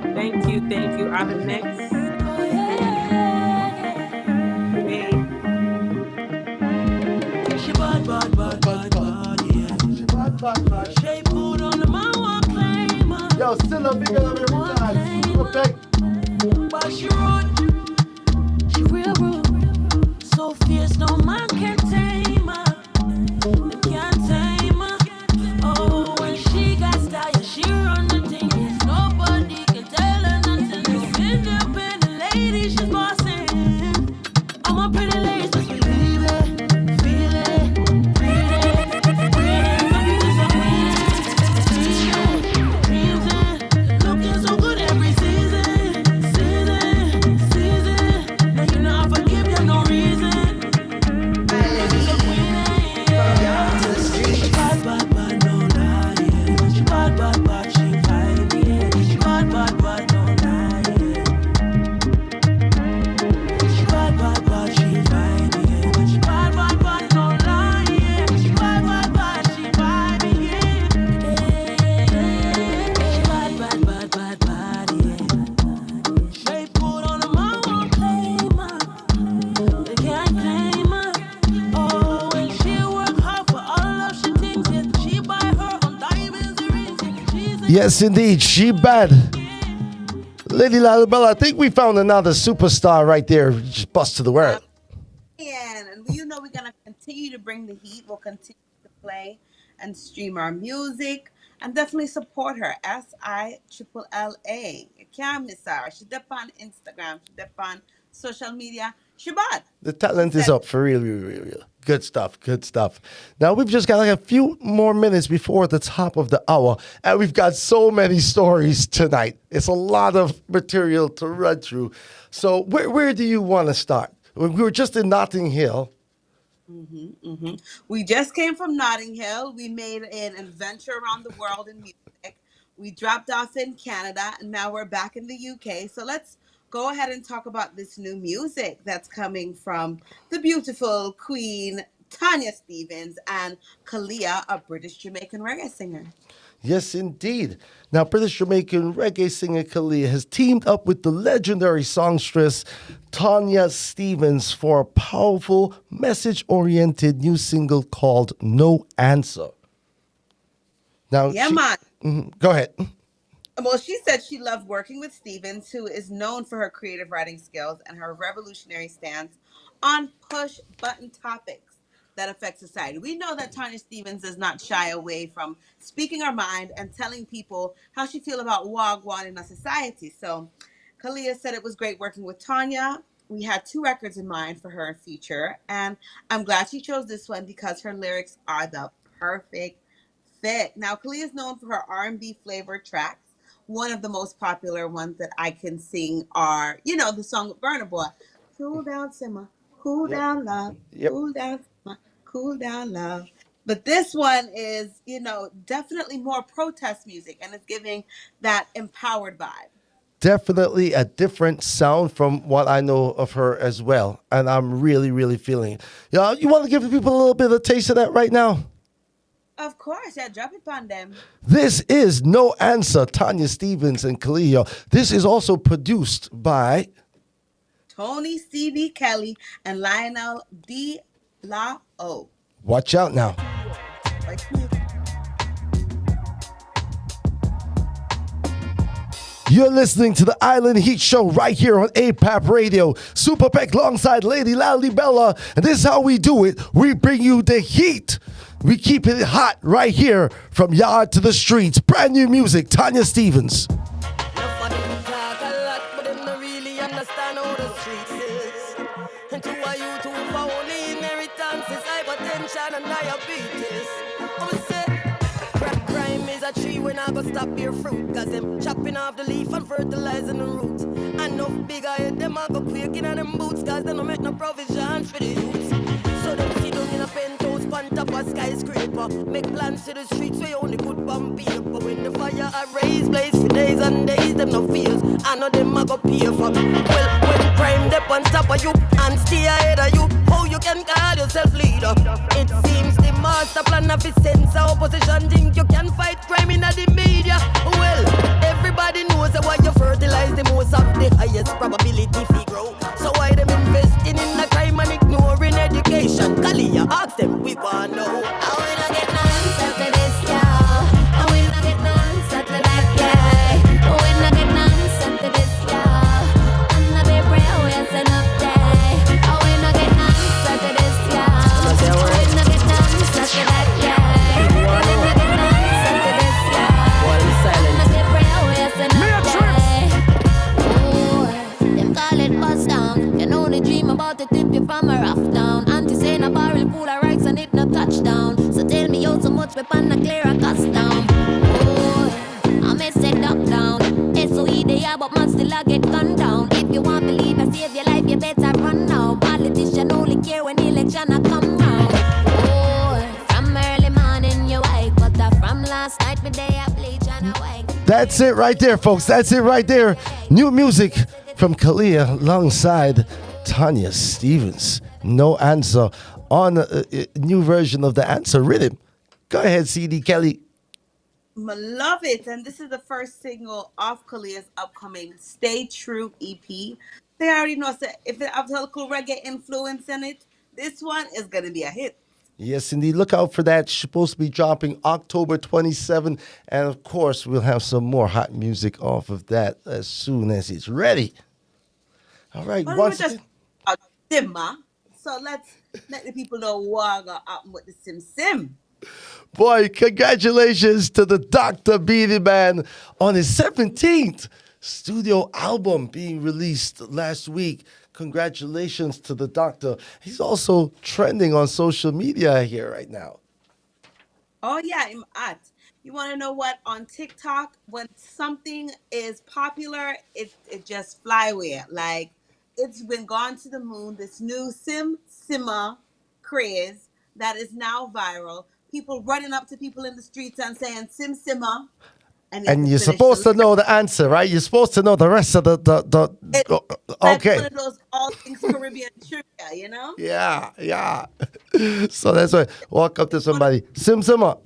Thank you. On the next. Hey. She bad, yeah. Shape food on the man one claim. Yo, Sila, big up every time. Okay. But she rude, she real rude. So fierce, no man can tame her. They can't tame her. Oh, when she got style, she run the thing. Yes, nobody can tell her nothing. This independent lady, she's bossing. I'm a pretty lady, just believe it, feel it, breathe it, breathe it. Dreams in, looking so good every season. Now you know I forgive you no reason. She's a queen, yeah. She bad, no lie, yeah. She bad, she fine, yeah. She bad, no lie, yeah. She bad, she fine, yeah. She bad, no lie, yeah. She bad, she fine, yeah. She bad, yeah. Straight food on the man won't claim her. They can't claim her. Oh, when she work hard for all of she thinks, yeah. She buy her on diamonds and rings, yeah. She's a Yes, indeed. She bad. Lady Lalibella, I think we found another superstar right there. Just bust to the world. And we're gonna continue to bring the heat. We'll continue to play and stream our music. and definitely support her. Silla. You can't miss her. She's up on Instagram. She's up on social media. She bad. The She talent is said up for real, real, real, real. Good stuff, good stuff. Now we've just got like a few more minutes before the top of the hour, and we've got so many stories tonight. It's a lot of material to run through. So where do you want to start? We were just in Notting Hill. we just came from Notting Hill. We made an adventure around the world in music. We dropped off in Canada, and now we're back in the UK. So let's go ahead and talk about this new music that's coming from the beautiful Queen Tanya Stevens and Kalia, a British Jamaican reggae singer. Yes, indeed. Now, British Jamaican reggae singer Kalia has teamed up with the legendary songstress Tanya Stevens for a powerful, message oriented new single called No Answer. Now, Yeah, man. go ahead. Well, she said she loved working with Stevens, who is known for her creative writing skills and her revolutionary stance on push button topics that affect society. We know that Tanya Stevens does not shy away from speaking her mind and telling people how she feels about Wagwan in our society. So, Kalia said it was great working with Tanya. We had two records in mind for her in future, and I'm glad she chose this one because her lyrics are the perfect fit. Now, Kalia is known for her R&B flavored tracks. One of the most popular ones that I can sing are, the song with Burna Boy, "Cool Down Simmer, Cool Yep. Down Love, Yep. Cool Down Simmer, Cool Down Love." But this one is, definitely more protest music, and it's giving that empowered vibe. Definitely a different sound from what I know of her as well. And I'm really, really feeling it. You want to give the people a little bit of a taste of that right now? Of course, yeah, drop it on them. This is No Answer, Tanya Stevens and Kalia. This is also produced by Tony C.D. Kelly and Lionel D. La O. Watch Out Now. You're listening to the Island Heat Show right here on APAP Radio. Super Peck alongside Lady Loudly Bella. And this is how we do it. We bring you the heat. We keep it hot right here from yard to the streets. Brand new music, Tanya Stevens. Enough of them talk a lot, but them don't really understand how the streets is. And to a youth who for only inheritance is hypertension and diabetes. I would say, crime is a tree when I go stop your fruit. Cause them chopping off the leaf and fertilizing the roots. And no bigger head, them I go quaking in them boots. Cause they don't make no provisions for the youths. So them sit down in a penthouse, on top of skyscraper. Make plans to the streets where only good bomb paper. When the fire are raised, blaze for days and days, them no fears. I know them a go pay for. Well, when crime dep on top of you and stay ahead of you, how you can call yourself leader? It seems the master plan of his sense of opposition think you can fight crime in the media. Well, everybody knows that why you fertilize the most of the highest probability to grow. So why them investing in the crime and ignoring education? Kalia, ask them, we wanna know. I will get no answer to this, y'all. I will not get no answer to that, yeah. I will not get no answer to this, y'all. I'm not a prayer, yes, enough day. I will not get no answer to this, y'all. I will not get no answer to that, yeah. I will not get no answer to this, y'all. I'm not a prayer, yes, enough day. Ooh, them call it bust down. Can only dream about it if you're from a rough town. Auntie saying a barrel full of rice and it no touchdown. So tell me how so much weapon a clear a custom. Oh, I may say duck down. SOE they are but man still a get gunned down. If you want to leave and save your life, you better run now. Politician only care when election a come round. Oh, from early morning you wake, but from last night me day I bleach and I wake. That's it right there, folks. That's it right there. New music from Kalia alongside Tanya Stevens. No Answer on a new version of the Answer rhythm. Go ahead, CD Kelly. Love it. And this is the first single off Kalia's upcoming Stay True EP. They already know that if it has a local reggae influence in it, this one is going to be a hit. Yes, indeed. Look out for that. It's supposed to be dropping October 27. And of course, we'll have some more hot music off of that as soon as it's ready. All right. But we were Once just again, about Simma. So let's let the people know what got happen with the Sim Sim. Boy, congratulations to the Dr. Beanie Man on his 17th studio album being released last week. Congratulations to the doctor. He's also trending on social media here right now. Oh yeah, I'm at. You want to know what? On TikTok, when something is popular, it just fly away. Like it's been gone to the moon. This new simmer craze that is now viral. People running up to people in the streets and saying simmer, and you have And to you're finish the supposed to lyric. know the answer, right? You're supposed to know the rest of It's like one okay. of those all things Caribbean trivia, you know? Yeah, yeah. So that's why walk up to One of somebody, Simmer.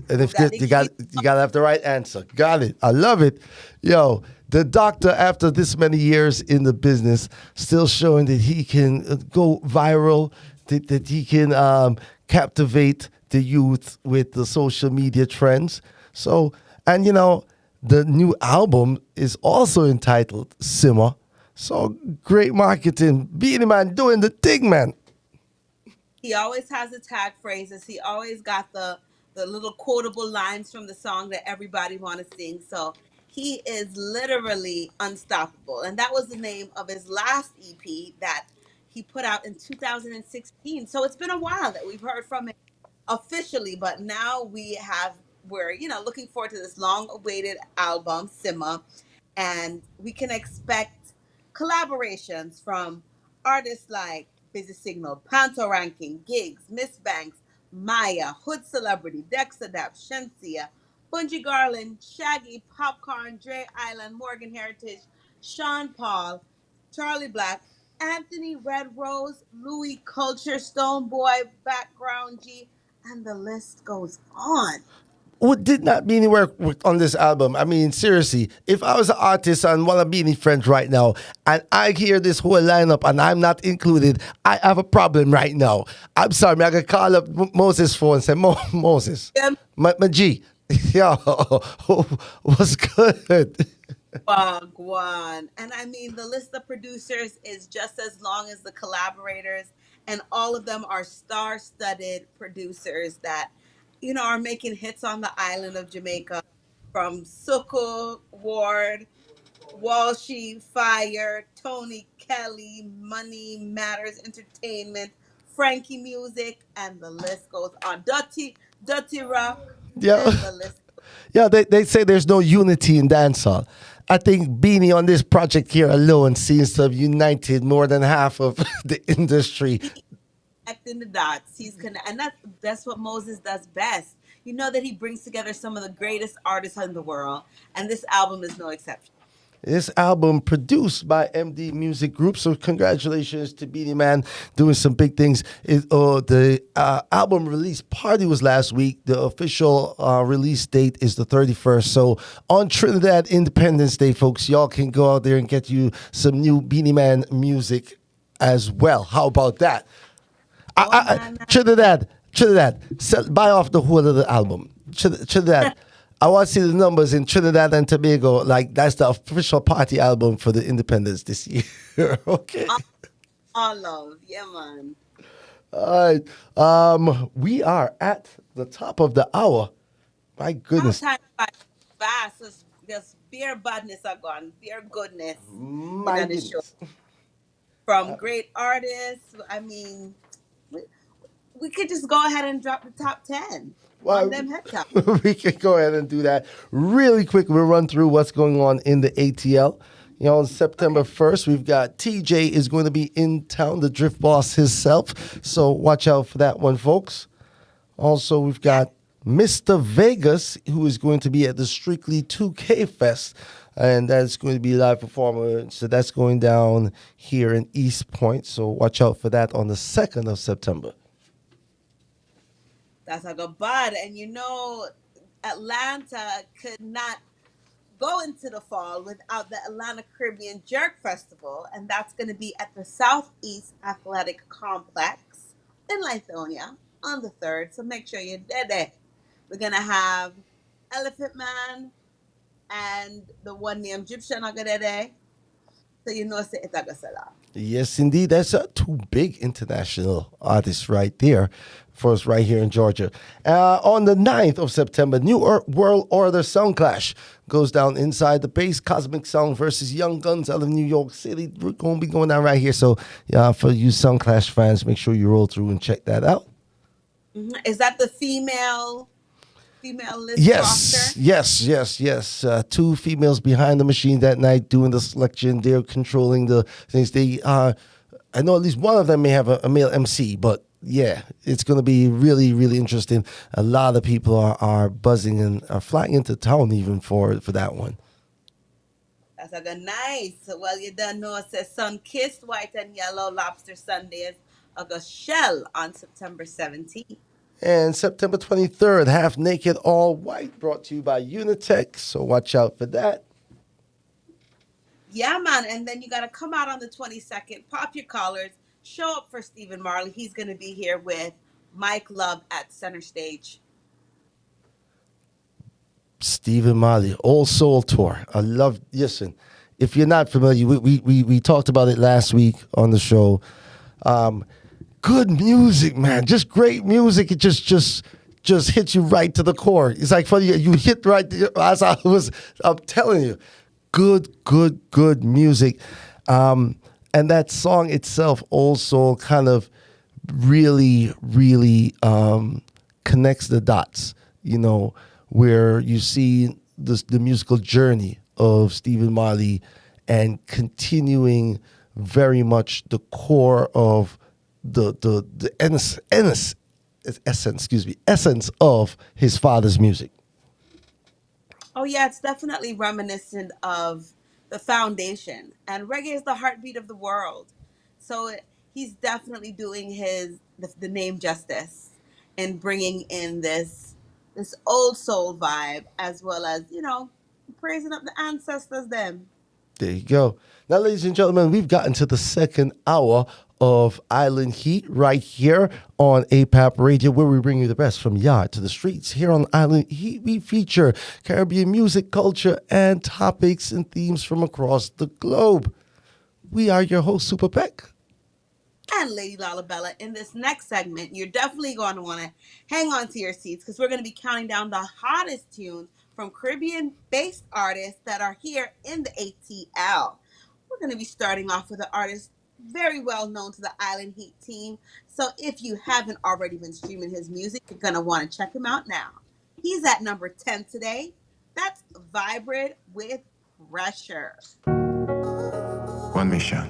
And who if got the you key. gotta have the right answer. Got it. I love it. Yo, the doctor, after this many years in the business, still showing that he can go viral, that he can captivate the youth with the social media trends. So, and the new album is also entitled Simmer. So great marketing. Beanie Man doing the thing, man. He always has the tag phrases. He always got the little quotable lines from the song that everybody want to sing. So he is literally unstoppable. And that was the name of his last EP that he put out in 2016. So it's been a while that we've heard from him officially, but now we're looking forward to this long awaited album Simma, and we can expect collaborations from artists like Busy Signal, Panto Ranking, Gigs, Miss Banks, Maya, Hood Celebrity, Dexadap, Shensia, Bunji Garlin, Shaggy, Popcorn, Dre Island, Morgan Heritage, Sean Paul, Charlie Black, Anthony Red Rose, Louis Culture, Stoneboy, Background G, and the list goes on. Who did not Beanie work on this album? I mean, seriously, if I was an artist and one of Beanie friends right now, and I hear this whole lineup and I'm not included, I have a problem right now. I'm sorry, I could call up Moses' phone and say, Moses, Yeah, my G, yo, what's good? Wagwan. And I mean, the list of producers is just as long as the collaborators, and all of them are star studded producers that, are making hits on the island of Jamaica from Soko, Ward, Walshy, Fire, Tony Kelly, Money Matters Entertainment, Frankie Music, and the list goes on. Dirty Rock, Yo. and the list. Yeah, they say there's no unity in dancehall. I think Beanie on this project here alone seems to have united more than half of the industry. Connecting the dots. And that's what Moses does best. You know that he brings together some of the greatest artists in the world, and this album is no exception. This album produced by MD Music Group, so congratulations to Beanie Man doing some big things. The album release party was last week. The official release date is the 31st. So on Trinidad Independence Day, folks, y'all can go out there and get you some new Beanie Man music as well. How about that? Oh, man. Trinidad, buy off the whole of the album. Trinidad. I want to see the numbers in Trinidad and Tobago. Like, that's the official party album for the independence this year. Okay. All love. Yeah, man. All right. We are at the top of the hour. My How goodness. time flies fast. Just beer badness are gone. Beer goodness. My The show. goodness. From great artists. I mean, we could just go ahead and drop the top 10 on Well, them head top. we can go ahead and do that really quick. We'll run through what's going on in the ATL. On September 1st, we've got TJ is going to be in town, the Drift Boss himself. So watch out for that one, folks. Also, we've got Mr. Vegas, who is going to be at the Strictly 2K Fest. And that's going to be a live performance. So that's going down here in East Point. So watch out for that on the 2nd of September. That's a good bud. And Atlanta could not go into the fall without the Atlanta Caribbean Jerk Festival, and that's going to be at the Southeast Athletic Complex in Lithonia on the 3rd. So make sure you're there. We're going to have Elephant Man and the one named Egyptian Agadede. So say Itagasala. Yes, indeed. That's two big international artists right there for us right here in Georgia. On the 9th of September, World Order Sound Clash goes down inside the base. Cosmic Sound versus Young Guns out of New York City. We're going to be going down right here. So for you Sound Clash fans, make sure you roll through and check that out. Is that the female list Yes, roster? yes. Two females behind the machine that night doing the selection. They're controlling the things. I know at least one of them may have a male MC, but yeah, it's going to be really, really interesting. A lot of people are buzzing and are flying into town even for that one. That's a good nice. Well, you don't know, it says Sun Kissed White and Yellow Lobster Sundays, a shell on September 17th. And September 23rd, Half Naked All White, brought to you by Unitech. So watch out for that. Yeah, man. And then you got to come out on the 22nd, pop your collars, show up for Stephen Marley. He's going to be here with Mike Love at Center Stage. Stephen Marley, Old Soul Tour. Listen, if you're not familiar, we talked about it last week on the show. Good music, man. Just great music. It just hits you right to the core. It's like funny, you hit right there as I'm telling you. Good music. And that song itself, Old Soul, kind of really connects the dots, where you see the musical journey of Stephen Marley and continuing very much the core of the essence of his father's music. Oh yeah, it's definitely reminiscent of the foundation, and reggae is the heartbeat of the world. So he's definitely doing the name justice and bringing in this old soul vibe, as well as praising up the ancestors. Them. There you go. Now, ladies and gentlemen, we've gotten to the second hour of Island Heat right here on APAP Radio, where we bring you the best from yard to the streets. Here on Island Heat, we feature Caribbean music, culture, and topics and themes from across the globe. We are your host, Super Peck. And Lady Lalabella. In this next segment, you're definitely going to want to hang on to your seats, because we're going to be counting down the hottest tunes from Caribbean-based artists that are here in the ATL. We're going to be starting off with an artist very well known to the Island Heat team. So if you haven't already been streaming his music, you're going to want to check him out now. He's at number 10 today. That's Vibrate with Pressure. One mission.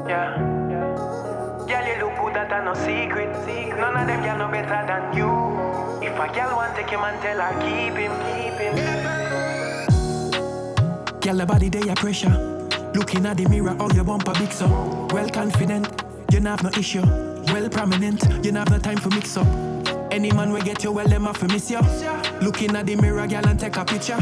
Yeah. Girl, you look good, that are no secret. None of them girl no better than you. If a girl want take him and tell her keep him. Girl, the body they are pressure. Looking at the mirror, all your bumper big so. Well confident, you not have no issue. Well prominent, you not have no time for mix up. Any man will get you, well them have to miss you. Looking at the mirror, girl, and take a picture.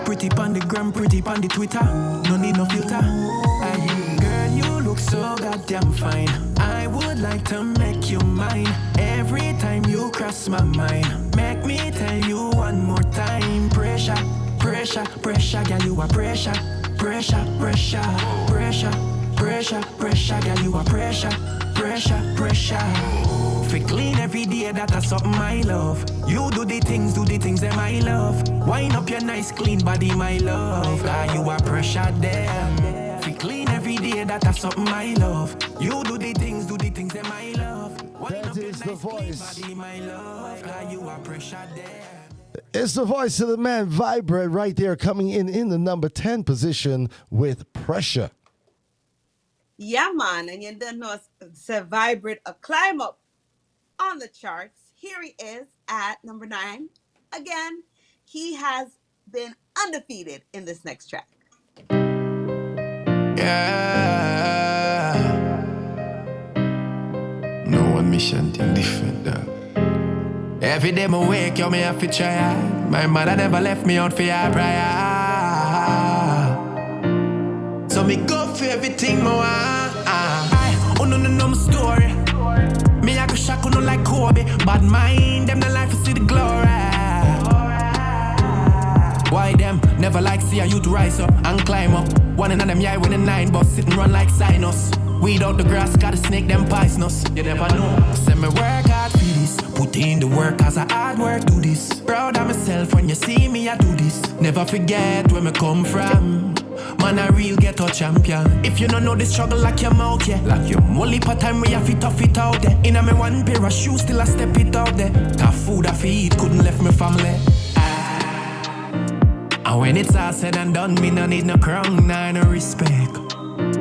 Pretty pon the gram, pretty pon the Twitter. No need no filter. Aye. Girl, you look so goddamn fine. I would like to make you mine. Every time you cross my mind, make me tell you one more time. Pressure, pressure, pressure, girl, you are pressure. Pressure, pressure, pressure, pressure, pressure, girl, you are pressure. Pressure, pressure. Fi clean every day, that's something my love. You do the things that my love. Wind up your nice clean body, my love. You are pressure there. Fi clean every day, that's something my love. You do the things that my love. Wind up your nice clean body, my love. You are pressure there. It's the voice of the man, Vibrate, right there, coming in the number 10 position with Pressure. Yeah, man. And you don't know, it's a Vibrate, a climb up on the charts. Here he is at number 9. Again, he has been undefeated in this next track. Yeah. No one mission thing different though. Every day I wake, yo, me have to try. My mother never left me out for your prayer. So me go for everything I want. I no my story. Me I go shock no like Kobe. Bad mind, them the life to see the glory. never like see a youth rise up and climb up. One in them yard with a 9 bus, sit and run like sinus. Weed out the grass, gotta snake them poisonous. You never know. Send me work hard for this. Put in the work as a hard work, do this. Proud of myself when you see me, I do this. Never forget where me come from. Man, a real ghetto champion. If you don't know the struggle, like your mouth, yeah. Like your molly per time, we have to tough it out there. In a me one pair of shoes, still I step it out there. Tough food I feed, couldn't left me family. And when it's all said and done, me no need no crown, no respect.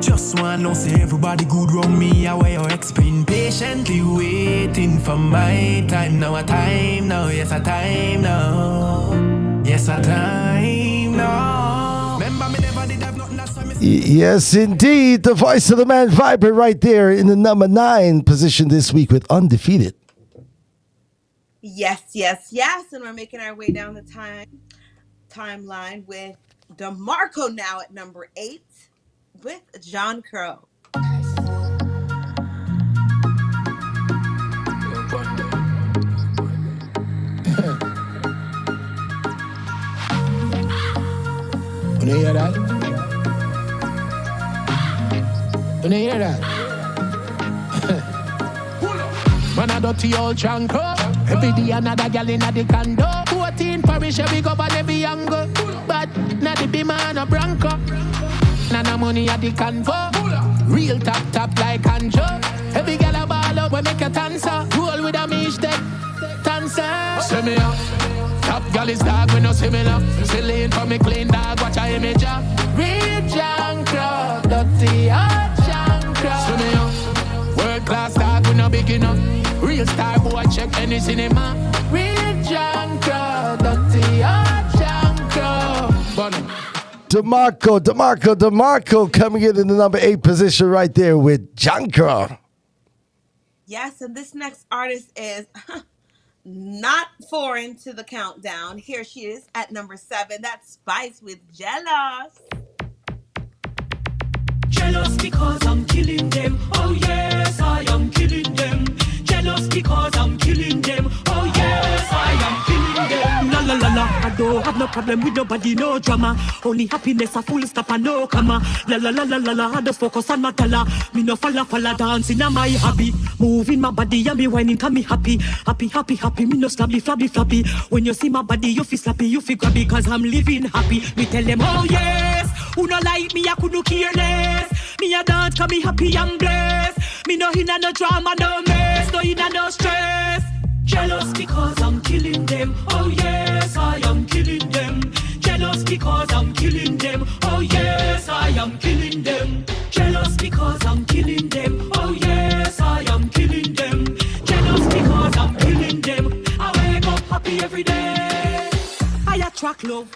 Just wanna know, say everybody good round me, away or explain. Patiently waiting for my time. Now a time now, yes a time now. Yes a time now. Remember me never did have nothing, that's why me Yes, indeed. The voice of the man Viper right there in the number 9 position this week with Undefeated. Yes, yes, yes. And we're making our way down the timeline with DeMarco now at number 8 with John Crow. Wanna hear that? Wanna hear that? Man a dirty old Janko. Every day another gal inna the condo. 14 parish every go on every angle. But na the be man a Bronco. Nana money at the convo. Real top like Anjo. Every gal a ball up when make a dancer. Roll with a mish deck. Dancer. Send me up. Top gal is dog when no similar. Silly for me clean dog. Watch a image up. Real Janko. Dirty old Janko. Send me up. World class dog when no big enough. Real star boy check any cinema. Real Janko. Dirty old Janko. Bunny. DeMarco coming in the number 8 position right there with Jankra. Yes, and this next artist is not foreign to the countdown. Here she is at number 7. That's Spice with Jealous. Jealous because I'm killing them. Oh yes, I am killing them. Jealous because I'm killing them. Oh yes, I am killing them. La la la la, I don't have no problem with nobody, no drama. Only happiness, a full stop and no comma. La la la la la la, I just focus on my color. Me no falla dancing on my hobby. Moving my body and me whining, can me happy. Happy, me no flabby. When you see my body, you feel slappy, you feel grabby. Cause I'm living happy. Me tell them, oh yes, who no like me, I couldn't care less. Me a dance, cause me happy and blessed. Me no inna no drama, no mess, no inna no stress. Jealous because I'm killing them. Oh yes, I am killing them. Jealous because I'm killing them. Oh yes, I am killing them. Jealous because I'm killing them. Oh yes, I am killing them. Jealous because I'm killing them. I wake up happy every day. I attract love.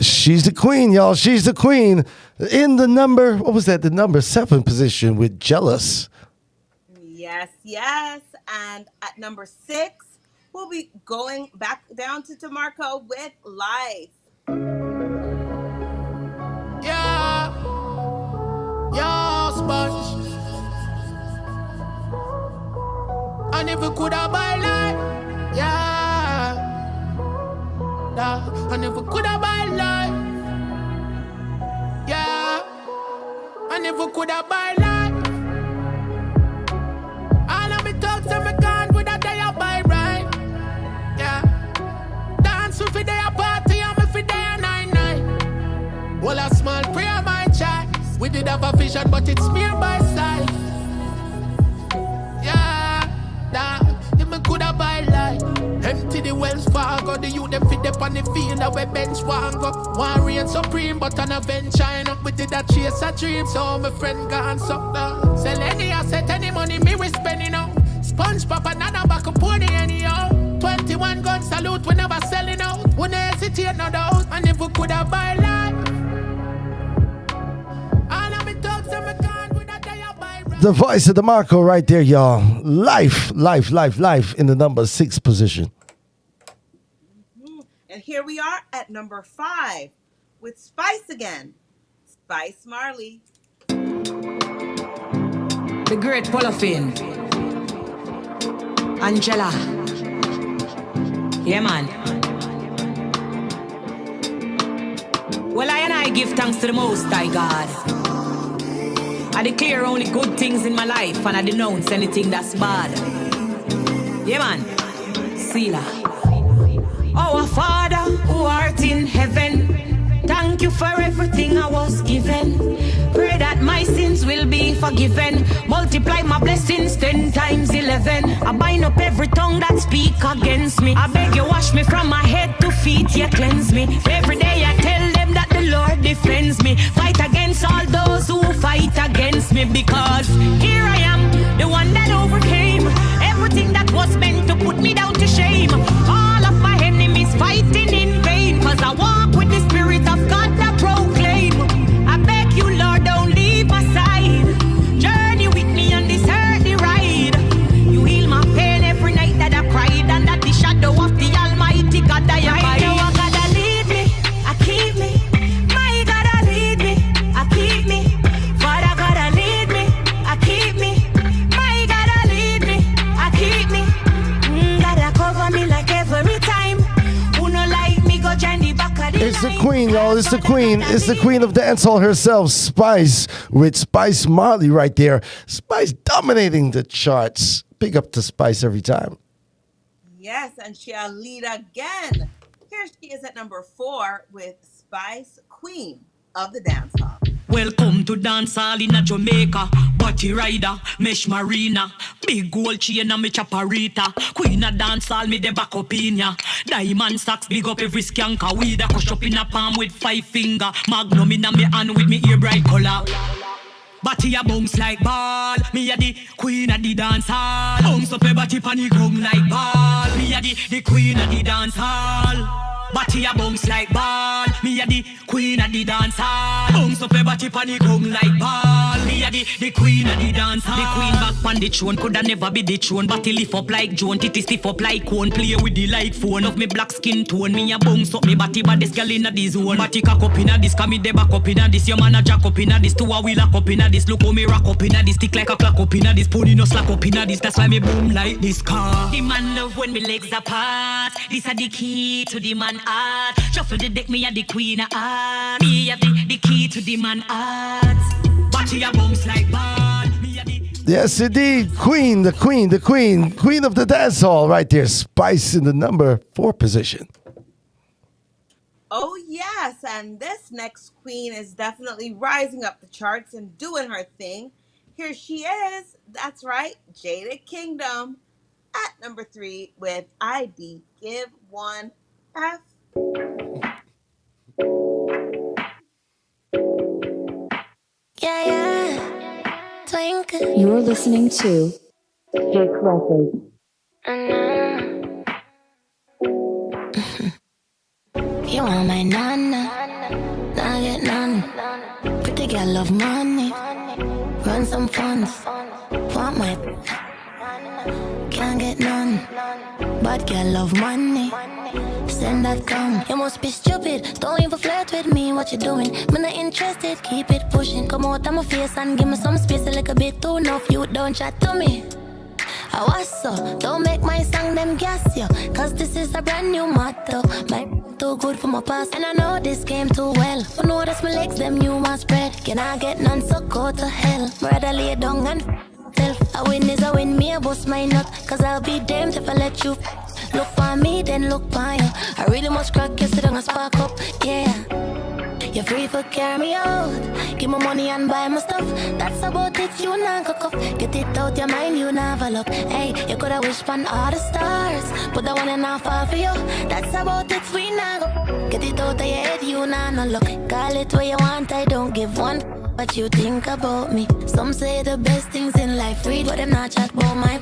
She's the queen, y'all. She's the queen. In the number, what was that? The number 7 position with Jealous. Yes. And at number 6, we'll be going back down to DeMarco with Life. Yeah, sponge. And if we could have buy life, yeah. And if we could have buy life, yeah. And if we could have buy life, all of me talks and me can't with a day I buy right, yeah. Dance with a day a party and me for day a 9-9. Well, a small prayer my child. We did have a vision but it's mere by sight. Yeah, if me could have buy life. Empty the Wells Fargo, the youth them fit up on the field that we bench one go. One reign supreme, but an adventure enough. We did that chase a dream, so my friend gone suck now. Sell any asset, any money, me we spending out. Sponge pop another back up pony anyhow. 21 gun salute, we never selling out. We never hesitate no doubt, and if we could have buy life. All of me talks and me can't with that day I buy right. The voice of DeMarco right there, y'all. Life in the number 6 position. And here we are at number 5 with Spice again. Spice Marley. The great Polyphene. Angela. Yeah, man. Well, I and I give thanks to the Most High God. I declare only good things in my life and I denounce anything that's bad. Yeah, man. Sila. Our Father who art in heaven, thank you for everything I was given. Pray that my sins will be forgiven. Multiply my blessings 10 times 11. I bind up every tongue that speak against me. I beg you wash me from my head to feet, you cleanse me. Every day I tell them that the Lord defends me. Fight against all those who fight against me. Because here I am, the one that overcame everything that was meant to put me down to shame. All of my enemies fighting in vain. Cause I walk with the Spirit of God that proclaim. I beg you, Lord, don't leave my side. Journey with me on this earthly ride. You heal my pain every night that I cried. And that the shadow of the Almighty God I abide. I gotta lead me, I keep me. My God, I lead me, I keep me. Father, gotta lead me, I keep me. My God, I lead me, I keep me. Gotta cover me like every time. Who no like me, go join the back of the It's the queen, y'all. It's the queen. It's the queen of dancehall herself, Spice, with Spice Marley right there. Spice dominating the charts. Big up to Spice every time. Yes, and she'll lead again. Here she is at number 4 with Spice, Queen of the Dancehall. Welcome to dancehall in a Jamaica. Body rider, mesh marina. Big gold chain and me chaparita. Queen of dancehall, me the back up in ya. Diamond stacks, big up every skanker. Weed a cush up in a palm with 5 finger. Magnum in a me hand with me ear bright color. Body a bounce like ball. Me a the queen of the dancehall. Bounce up a body pan the ground like ball. Me a the queen of the dancehall. Body a bounce like ball. Me a the queen of the dancehall. Bounce up a body pan the ground like ball. Me a the queen of the dancehall. The queen back pan the throne coulda never be the throne. Body lift up like Joan, titty stiff up like cone. Play with the light phone of me black skin tone. Me a bounce up me body, but this girl inna the zone. Body cock up inna this, come me the back up inna this. Your man a jack up inna this, two a wheel up inna this. Look how me rock up inna this, stick like a clock up inna this. Pony no slack up inna this, that's why me boom like this car. The man love when me legs apart. This a the key to the man heart. Shuffle the deck, me a the queen of heart. Me a the key to the man heart. Body a bounce like ball. Me a the Yes, indeed. Queen, the queen, the queen. Queen of the dancehall right there. Spice in the number 4 position. Oh, yes, and this next queen is definitely rising up the charts and doing her thing. Here she is. That's right, Jada Kingdom at number 3 with ID Give One F. Yeah, yeah. Twinkle. You're listening to Jake Waffles. You are my nana. Nah get none. Pretty girl love money. Run some funds. Want my. Can't get none. Bad girl love money. Send that come. You must be stupid. Don't even flirt with me. What you doing? Me not interested. Keep it pushing. Come out of my face and give me some space. A little bit too enough. You don't chat to me. I was so. Don't make my song them gas you. Cause this is a brand new motto. My too good for my past. And I know this game too well. But know that's my legs. Them new one spread. Can I get none? So go to hell. Rather lay down and self. A win is a win. Me a bust my nut. Cause I'll be damned if I let you. Look for me, then look for you. I really must crack you, sit down and spark up, yeah. You're free for carry me out. Give me money and buy my stuff. That's about it, you not go cuff. Get it out your mind, you never look. Hey, you coulda wish upon all the stars, but the one and not fall for you. That's about it, we not go. Get it out of your head, you not no look. Call it what you want, I don't give one. What you think about me? Some say the best things in life read, but them not chat about my.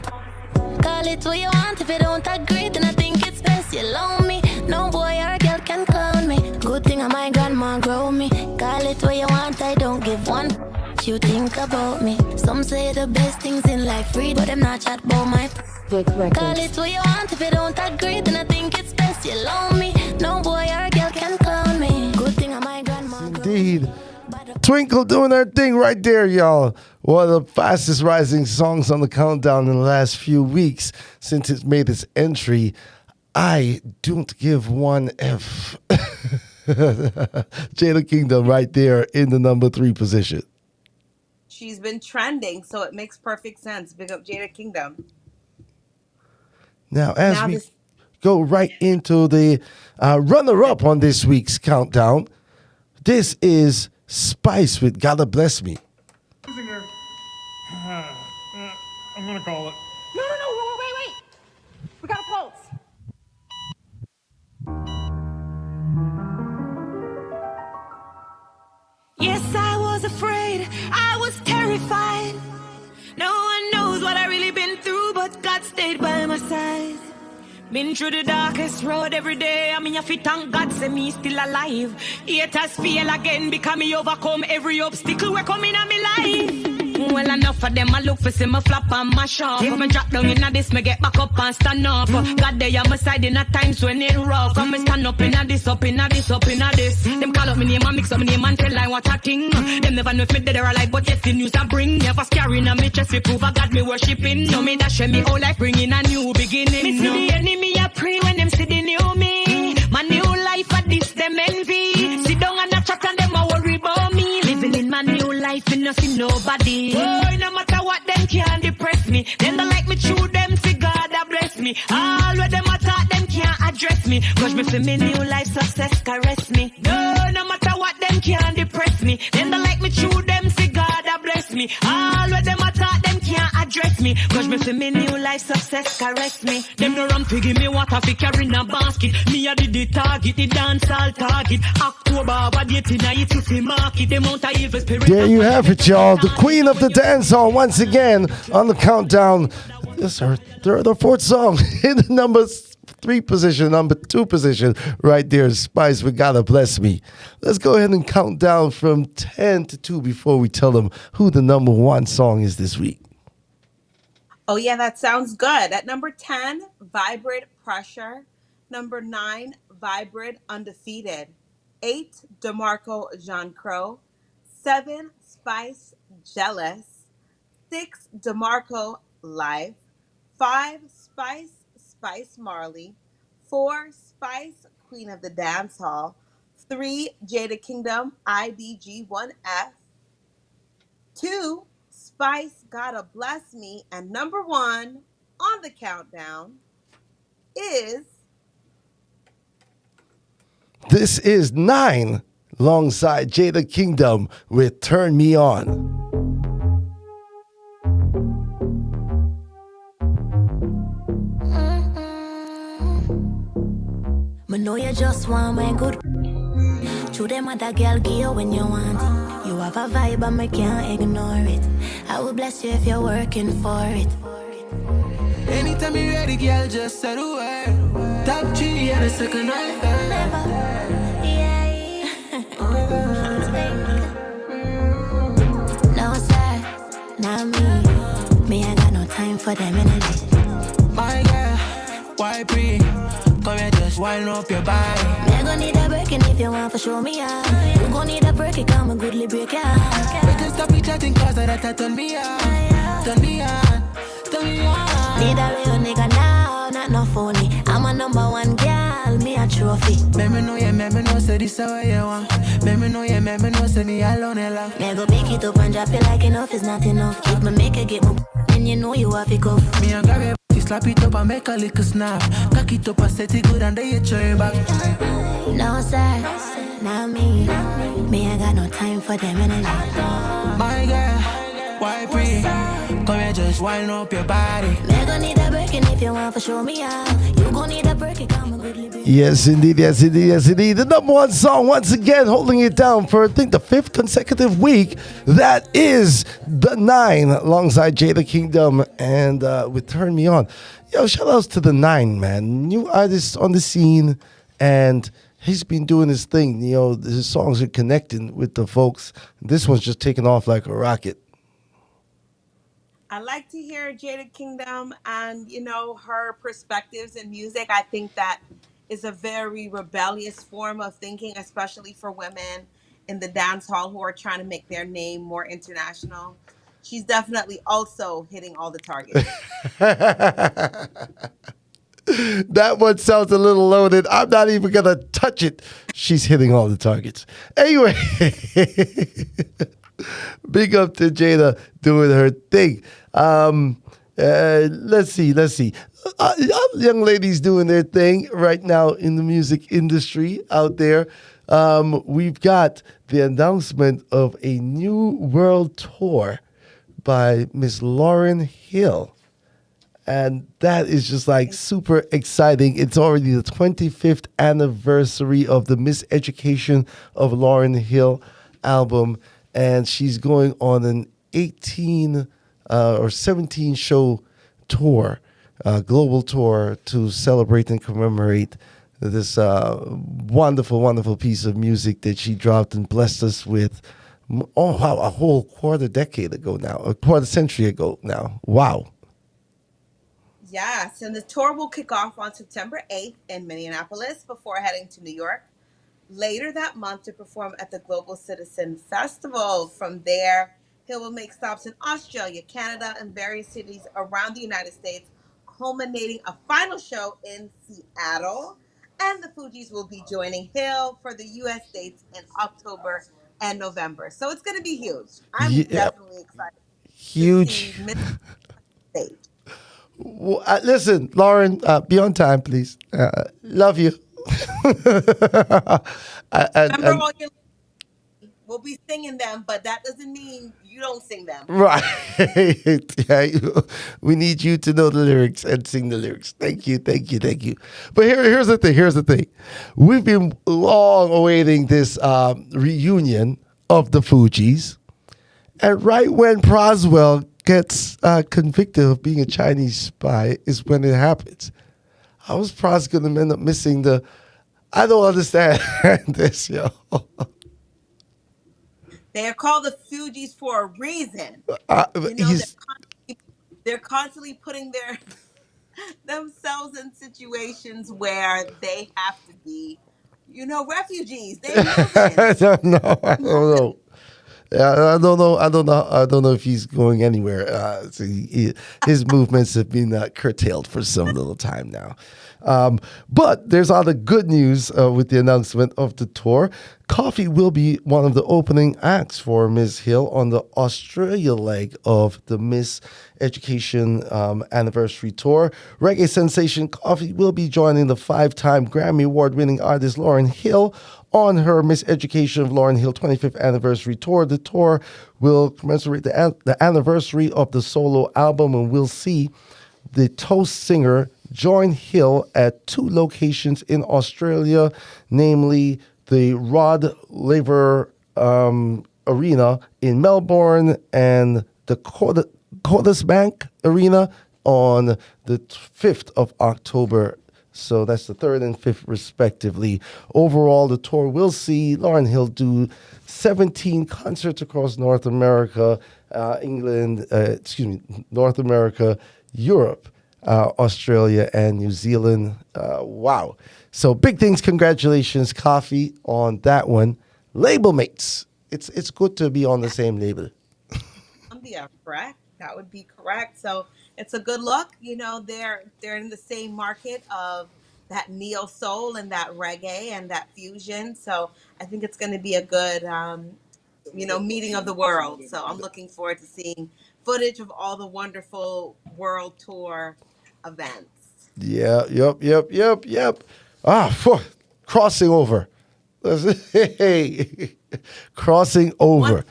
Call it what you want, if you don't agree, then I think it's best you loan me. No boy or girl can clown me. Good thing my grandma grow me. Call it what you want, I don't give one. What you think about me? Some say the best things in life read, but them not chat about my. Call it what you want, if you don't agree, then I think it's best you loan me. No boy or girl can clown me. Good thing my grandma grow me. Indeed. Twinkle doing her thing right there, y'all. One of the fastest rising songs on the countdown in the last few weeks since it made its entry. I don't give one F. Jada Kingdom right there in the number 3 position. She's been trending, so it makes perfect sense. Big up Jada Kingdom. Now, as Now we this go right into the runner-up on this week's countdown, this is Spice with Gotta Bless Me. I'm gonna call it. No, wait. We got a pulse. Yes, I was afraid, I was terrified. No one knows what I really been through, but God stayed by my side. Been through the darkest road every day. I mean, if you thank God, say me still alive. Haters feel again because me overcome every obstacle we're coming on me life. Well, enough of them, I look for see me flop and mash up. If me drop down in a this, me get back up and stand up. God, they on my side in a times when it rough. Come me stand up in a this, up in a this, up in a this. Them call up me name and mix up me name and tell I what a thing. Them never know if me dead or alive, but yes, the news I bring. Never scaring on me chest, we prove I got me worshipping. No me dash me whole life, bringing a new beginning. Me see the enemy, I pray when them see the new me. My new life, at this them envy. Sit down and a chat and them a worry about me. Living in my new life, and not see nobody. Oh, no matter what, them can't depress me. Them don't like me true, them see God that bless me. All where them attack, them can't address me. Cause me for me new life success caress me. No matter what, them can't depress me. Them don't like me true, them see God that bless me. All where them attack, them can't address me. Cause me for me new life success caress me. Them no run to give me water fi carry in a basket. Me a the target, the dance all target. October, what date in a it to fi market. The amount of evil spirit. There you have it, y'all. The queen of the dance hall once again on the countdown. This is her third or fourth song in the number 3 position, number 2 position. Right there, Spice with Gotta Bless Me. Let's go ahead and count down from 10 to 2 before we tell them who the number 1 song is this week. Oh yeah, that sounds good. At number 10, Vibrate Pressure. Number 9, Vibrate Undefeated. 8, DeMarco Jean Crow. 7, Spice Jealous. 6, DeMarco Live. 5, Spice Marley. 4, Spice Queen of the Dance Hall. 3, Jada Kingdom IDG1F. 2, Spice Gotta Bless Me. And number 1 on the countdown is... This is 9 alongside Jada Kingdom with Turn Me On. Me know you just want my good. True them other girl give you when you want it. You have a vibe and me can't ignore it. I will bless you if you're working for it. Anytime you ready, girl, just say the word. Top 3 and a second I Never, yeah. No sir, not me. Me ain't got no time for them energy. My girl, why pre? Come here, just wind up your body. Me gon' need a break, and if you want to show me out, you gon' need a break, it come a goodly break out. We can stop each chatting cause that turn me on. Turn me on, turn me on. Need a real nigga now, not no phony. I'm a number 1 girl, me a trophy. Let me know, say this how you want. Let me know, say me alone and love. Me go pick it up and drop it like enough is not enough. If me make it get more, then you know you have to go. Me and grab your body, slap it up and make a little snap. Cock it up and set it good and then you throw it back. No sir, not me. Me ain't got no time for them energy. My girl, why pre? Come here, just wind up your body. Me gon' need a break, and if you want to show me out, you gon' need a break, it come a goodly break. Yes, indeed, yes, indeed, yes, indeed. The number 1 song, once again, holding it down for, I think, the 5th consecutive week. That is the 9, alongside Jada Kingdom and with Turn Me On. Yo, shout outs to the 9, man. New artist on the scene, and he's been doing his thing. You know, his songs are connecting with the folks. This one's just taking off like a rocket. I like to hear Jada Kingdom and, her perspectives in music. I think that is a very rebellious form of thinking, especially for women in the dance hall who are trying to make their name more international. She's definitely also hitting all the targets. That one sounds a little loaded. I'm not even going to touch it. She's hitting all the targets. Anyway, big up to Jada doing her thing. Let's see. Young ladies doing their thing right now in the music industry out there. We've got the announcement of a new world tour by Miss Lauryn Hill. And that is just like super exciting. It's already the 25th anniversary of the Miss Education of Lauryn Hill album. And she's going on an 18 or 17 show tour, global tour to celebrate and commemorate this wonderful, wonderful piece of music that she dropped and blessed us with. Oh, wow, a whole quarter century ago now. Wow. Yes, and the tour will kick off on September 8th in Minneapolis before heading to New York later that month to perform at the Global Citizen Festival. From there, Hill will make stops in Australia, Canada, and various cities around the United States, culminating a final show in Seattle. And the Fugees will be joining Hill for the U.S. dates in October and November. So it's going to be huge. I'm definitely excited. Huge. To see Miss Stage. Well, listen, Lauryn, be on time, please. Love you. Remember all your we'll be singing them, but that doesn't mean you don't sing them. Right. Yeah, we need you to know the lyrics and sing the lyrics. Thank you. But here's the thing. We've been long awaiting this reunion of the Fugees. And right when Proswell gets convicted of being a Chinese spy is when it happens. How is Pros going to end up missing the... I don't understand this, yo. They are called the Fugees for a reason. They're constantly putting themselves in situations where they have to be, refugees. They know this. I don't know. Yeah, I don't know if he's going anywhere. His movements have been curtailed for some little time now. But there's other good news with the announcement of the tour. Koffee will be one of the opening acts for Ms. Hill on the Australia leg of the Miss Education anniversary tour. Reggae sensation Koffee will be joining the 5-time Grammy Award-winning artist Lauryn Hill on her Miss Education of Lauryn Hill 25th anniversary tour. The tour will commemorate the anniversary of the solo album, and we'll see the Toast singer join Hill at 2 locations in Australia, namely the Rod Laver Arena in Melbourne and the Codas Bank Arena on the 5th of October. So that's the 3rd and 5th, respectively. Overall, the tour will see Lauryn Hill do 17 concerts across North America, North America, Europe, Australia, and New Zealand. Wow. So big things. Congratulations, Koffee, on that one. Label mates. It's good to be on the same label. Yeah, correct. That would be correct. So it's a good look. They're in the same market of that neo soul and that reggae and that fusion. So I think it's going to be a good, meeting of the world. So I'm looking forward to seeing footage of all the wonderful world tour events. Yeah. Yep. Crossing over. Hey, crossing over.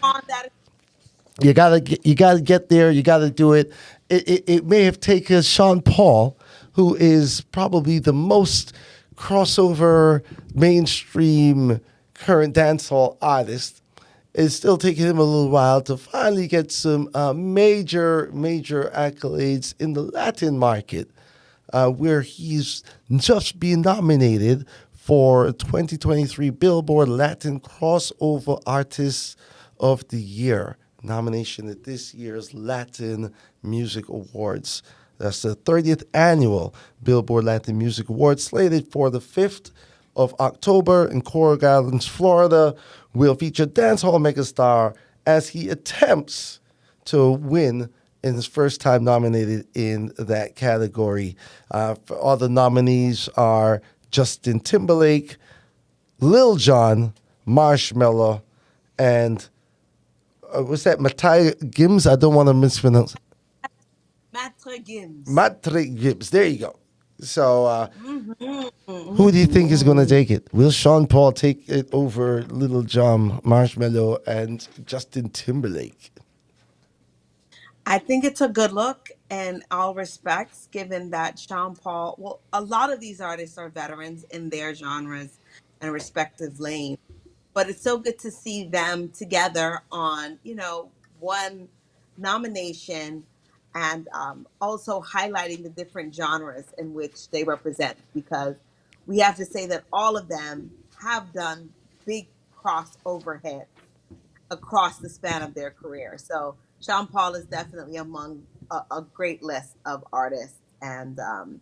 You gotta get there. You gotta do it. It may have taken Sean Paul, who is probably the most crossover mainstream current dancehall artist. It's still taking him a little while to finally get some major accolades in the Latin market, where he's just been nominated for 2023 Billboard Latin Crossover Artist of the Year nomination at this year's Latin Music Awards. That's the 30th annual Billboard Latin Music Awards, slated for the 5th of October in Coral Gables, Florida, will feature dancehall megastar as he attempts to win and his first time nominated in that category. All the nominees are Justin Timberlake, Lil Jon, Marshmello, and what's that? Matai Gims? I don't want to mispronounce. Matre Gims. Matre Gibbs. There you go. So, who do you think is going to take it? Will Sean Paul take it over Little John, Marshmello, and Justin Timberlake? I think it's a good look in all respects, given that Sean Paul, well, a lot of these artists are veterans in their genres and respective lanes. But it's so good to see them together on, one nomination and also highlighting the different genres in which they represent, because we have to say that all of them have done big crossover hits across the span of their career. So Sean Paul is definitely among a great list of artists. And, I'm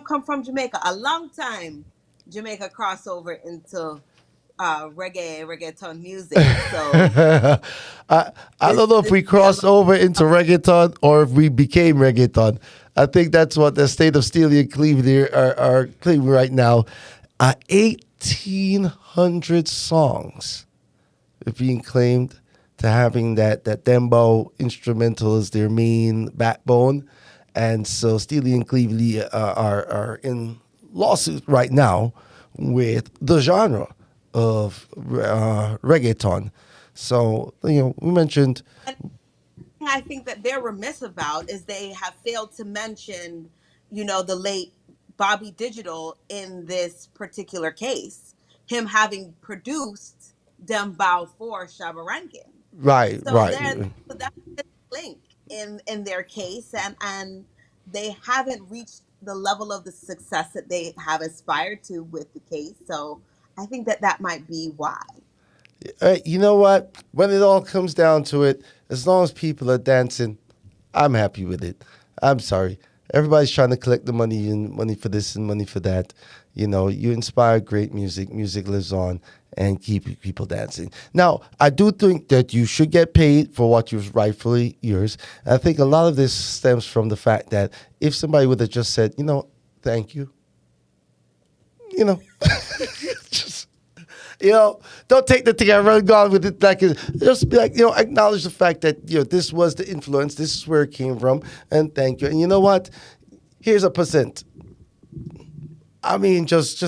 come from Jamaica, a long time Jamaica crossover into reggaeton music. So I don't know if we crossed over into reggaeton or if we became reggaeton. I think that's what the state of Steely and Clevie are claiming right now. 1,800 songs are being claimed to having that dembo instrumental as their main backbone. And so Steely and Clevie are in lawsuit right now with the genre of reggaeton. So, we mentioned. I think that they're remiss about is they have failed to mention, the late Bobby Digital in this particular case, him having produced Dem Bow for Shabba Rankin. Right, so right. So that's the link in their case, and they haven't reached the level of the success that they have aspired to with the case. So I think that might be why. You know what? When it all comes down to it, as long as people are dancing, I'm happy with it. I'm sorry. Everybody's trying to collect the money and money for this and money for that. You inspire great music. Music lives on and keep people dancing. Now, I do think that you should get paid for what is rightfully yours. I think a lot of this stems from the fact that if somebody would have just said, thank you, just, don't take the thing and run gone with it. Just be like, acknowledge the fact that, this was the influence. This is where it came from. And thank you. And you know what? Here's a percent. I mean, just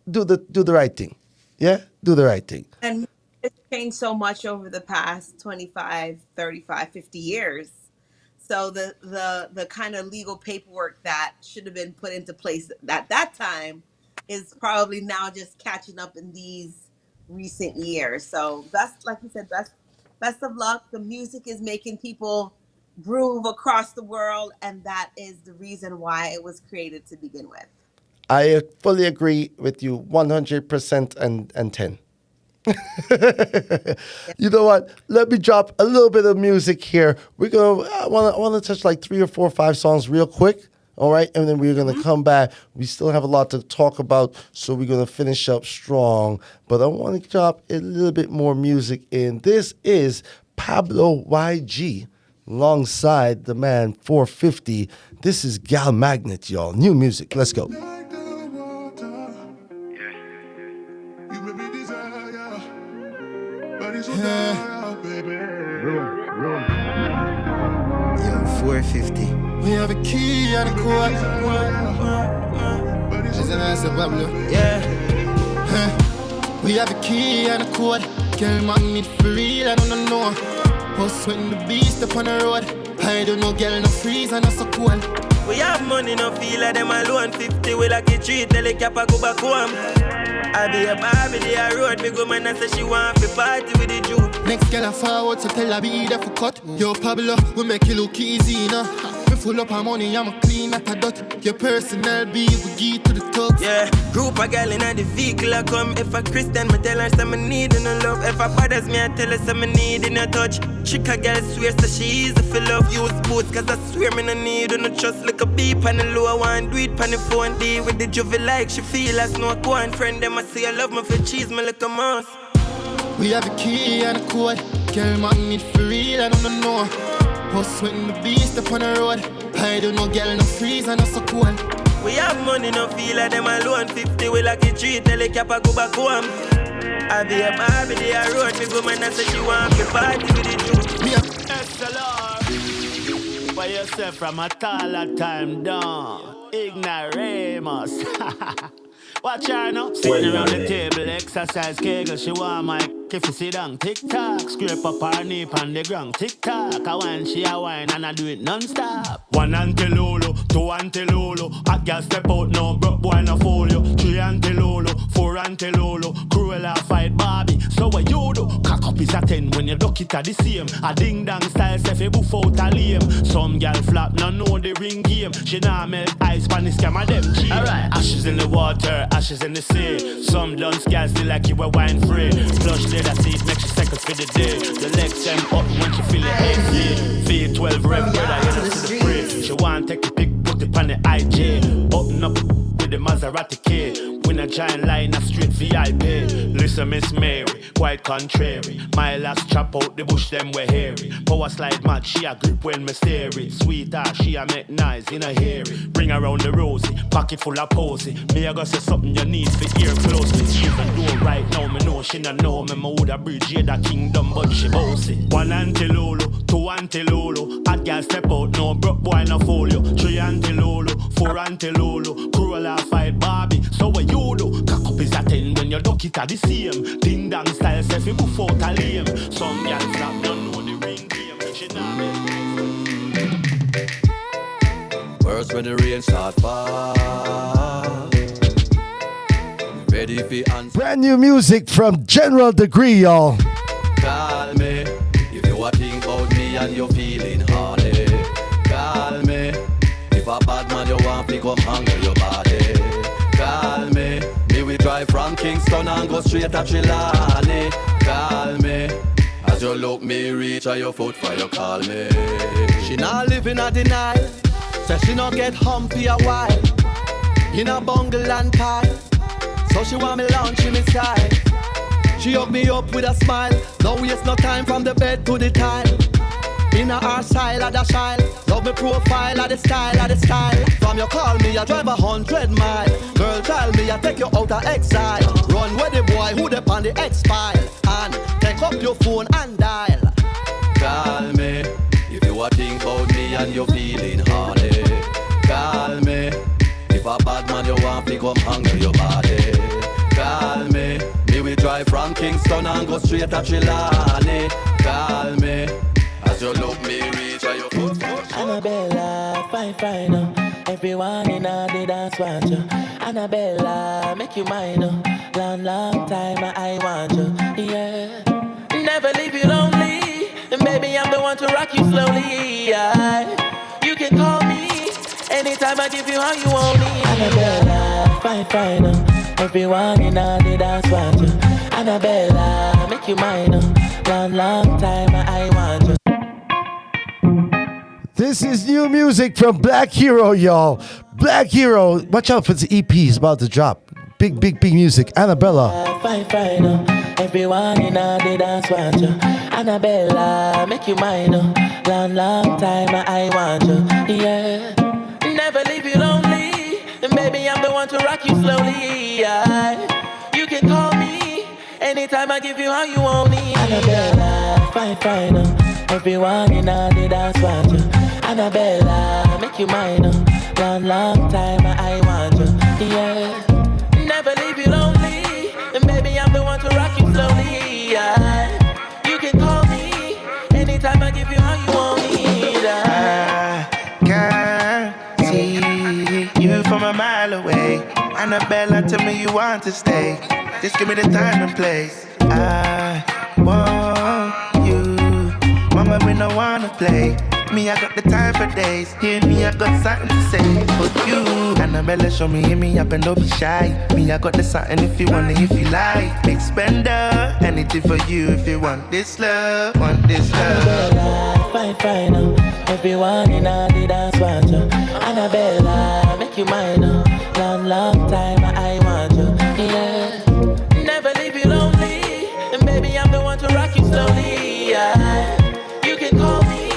do the right thing. Yeah? Do the right thing. And it's changed so much over the past 25, 35, 50 years. So the kind of legal paperwork that should have been put into place at that time is probably now just catching up in these recent years. So best, like you said, best of luck. The music is making people groove across the world, and that is the reason why it was created to begin with. I fully agree with you 100% and 10. You know what? Let me drop a little bit of music here. I want to touch like 3 or 4 or 5 songs real quick. All right, and then we're going to come back. We still have a lot to talk about, so we're going to finish up strong. But I want to drop a little bit more music in. This is Pablo YG alongside the man 450. This is Gal Magnet, y'all. New music. Let's go. Yo, 450. We have a key and a code. Yeah. We have a key and a code. Girl, magnet for real, I don't know. Us when the beast up on the road. I don't know, girl, no freeze and no so cold. We have money, no feel like them alone. 50, we like a treat, tell the cap I go back home. I be a Barbie, they a road. Me go man and say she want to party with the Jew. Next girl I forward, so tell her be there for cut. Yo Pablo, we make it look easy, no. We full up our money, I'm a clean at a dot. Your personal be, we get to the thugs. Yeah, group a girl in the vehicle I come. If a Christian, me tell her some need no love. If a bothers me, I tell her some need no touch. Chick a girl swears that she easy for love. Use boots, cause I swear me no need no trust. Like a beep on the low, I want do it on the phone. Deal with the juvie like she feel as no Cowan friend. Them I say I love me for cheese, me like a mouse. We have a key and a code. Girl, magnet for real, I don't know. Us when the beast upon the road. I don't know, girl, no freeze and no so cold. We have money, no feel like them alone. 50 we like a treat, tell a cap a go back home. I be a Barbie, they a road. Me go man, I say she want to party with the truth. Me a SLR. By yourself from a taller time down. Ignoramus. Watch her now. Sitting around the table, exercise kegel. She want my if you sit down, tick-tock. Scrape up her knee on the ground, tick-tock. I wine, she a wine, and I do it non-stop. One anti-lulu, two anti-lulu. Hot girl step out now, broke boy no fool you. Three anti-lulu, four anti-lulu. Cruella fight Barbie, so what you do? Cock up is a 10 when you duck it at the same. A ding-dong style, say you boof out a lame. Some girl flap, no know the ring game. She nah melt ice, pan the scam of them cheap. Alright, ashes in the water, ashes in the sea. Some dunce girls still like you were wine free. Flush that seat makes you seconds for the day. The legs them up when she feel it AC. V12 rev, brother, you know see the praise. She want take the pic, put it on the IJ. Open up with the Maserati K. When a giant line, a straight VIP. Listen, Miss Mary, quite contrary. My last chop out the bush, them were hairy. Power slide match, she a grip when me stare it. Sweetheart, she a make nice in a hairy. Bring around the rosy, pocket full of posy. Me a go say something you need for ear closely. Even though right now me know she not know me. Me woulda bridge yeah, that kingdom, but she bossy. One anti-lulu, two anti-lulu. Hot girl step out, no broke boy no fool you. Three anti-lulu, four anti-lulu. Cruella fight Barbie, so what you do? Cock up is a 10 when you duck it at the same. Ding dong style, say fi boof out a lame. Some girl flap, don't know the ring game. She not Worse when the rain start fall. Ready for answer. Brand new music from General Degree, y'all. Call me if you are thinking about me and you're feeling horny. Call me if a bad man you want to come hang your body. Call me we drive from Kingston and go straight to Trelawny. Call me as you look me reach on your foot for you call me. She not living a denial, says she not get humpy a while. In a bungle and pile, so she want me launch in the sky. She hug me up with a smile, no waste no time from the bed to the tile. In her style of the style, love me profile of the style. From you call me, I drive 100 miles. Girl, tell me, I take you out of exile. Run with the boy who dep on the X-file. And take up your phone and dial. Call me, if you are thinking about me and you're feeling horny. Call me, if a bad man you want to come hang your body. Call me we drive from Kingston and go straight to Trelawny. Call me as you look me reach at your foot. Annabella, fine, everyone in the dance want you. Annabella, make you mine, long time I want you, yeah. Never leave you lonely, and baby I'm the one to rock you slowly, yeah. You can call me anytime I give you all you want me. Annabella, fine, everyone in the dance want you. Annabella, make you mine, long time I want you. This is new music from Black Hero, y'all. Black Hero, watch out for the EP, it's about to drop. Big music. Annabella. Fine, everyone in the dance want you. Annabella, make you mine, long time I want you, yeah. Never leave you lonely, and baby I'm the one to rock you slowly, yeah. You can call me anytime I give you all you want me. Annabella, fine, everyone in the dance want you. Annabella, make you mine, long time I want you, yeah. Never leave you lonely, and baby I'm the one to rock you slowly, yeah. You can call me anytime I give you all you want me, yeah. I can't see you from a mile away. Annabella, tell me you want to stay. Just give me the time and place. I want you, mama, we don't wanna play. Me, I got the time for days. Hear me, I got something to say for you. Annabella, show me, hear me up and don't be shy. Me, I got the something if you want it, if you like. Big spender, anything for you if you want this love, Annabella, fine, everyone in the dance want you. Annabella, make you mine, long time I want you, yeah. Never leave you lonely, and baby I'm the one to rock you slowly, yeah. You can call me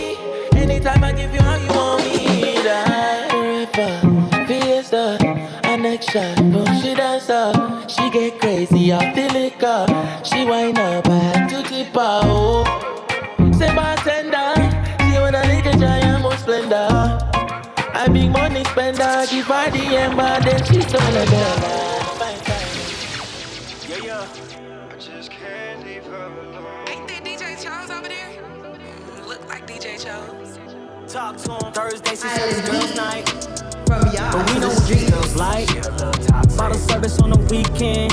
addiction. Oh, she dance up, she get crazy off the liquor. She wind up, I had to tip her. Oh, say bartender, she wanna lick a giant more splendor. I big money spender, give her the ember, then she turn a dollar. Yeah. I just can't leave her alone. Ain't that DJ Charles over there? Look like DJ Charles. Talk to him Thursday, she said it's girls' night. From y'all, but we know what it feels like. Bottle service on the weekend.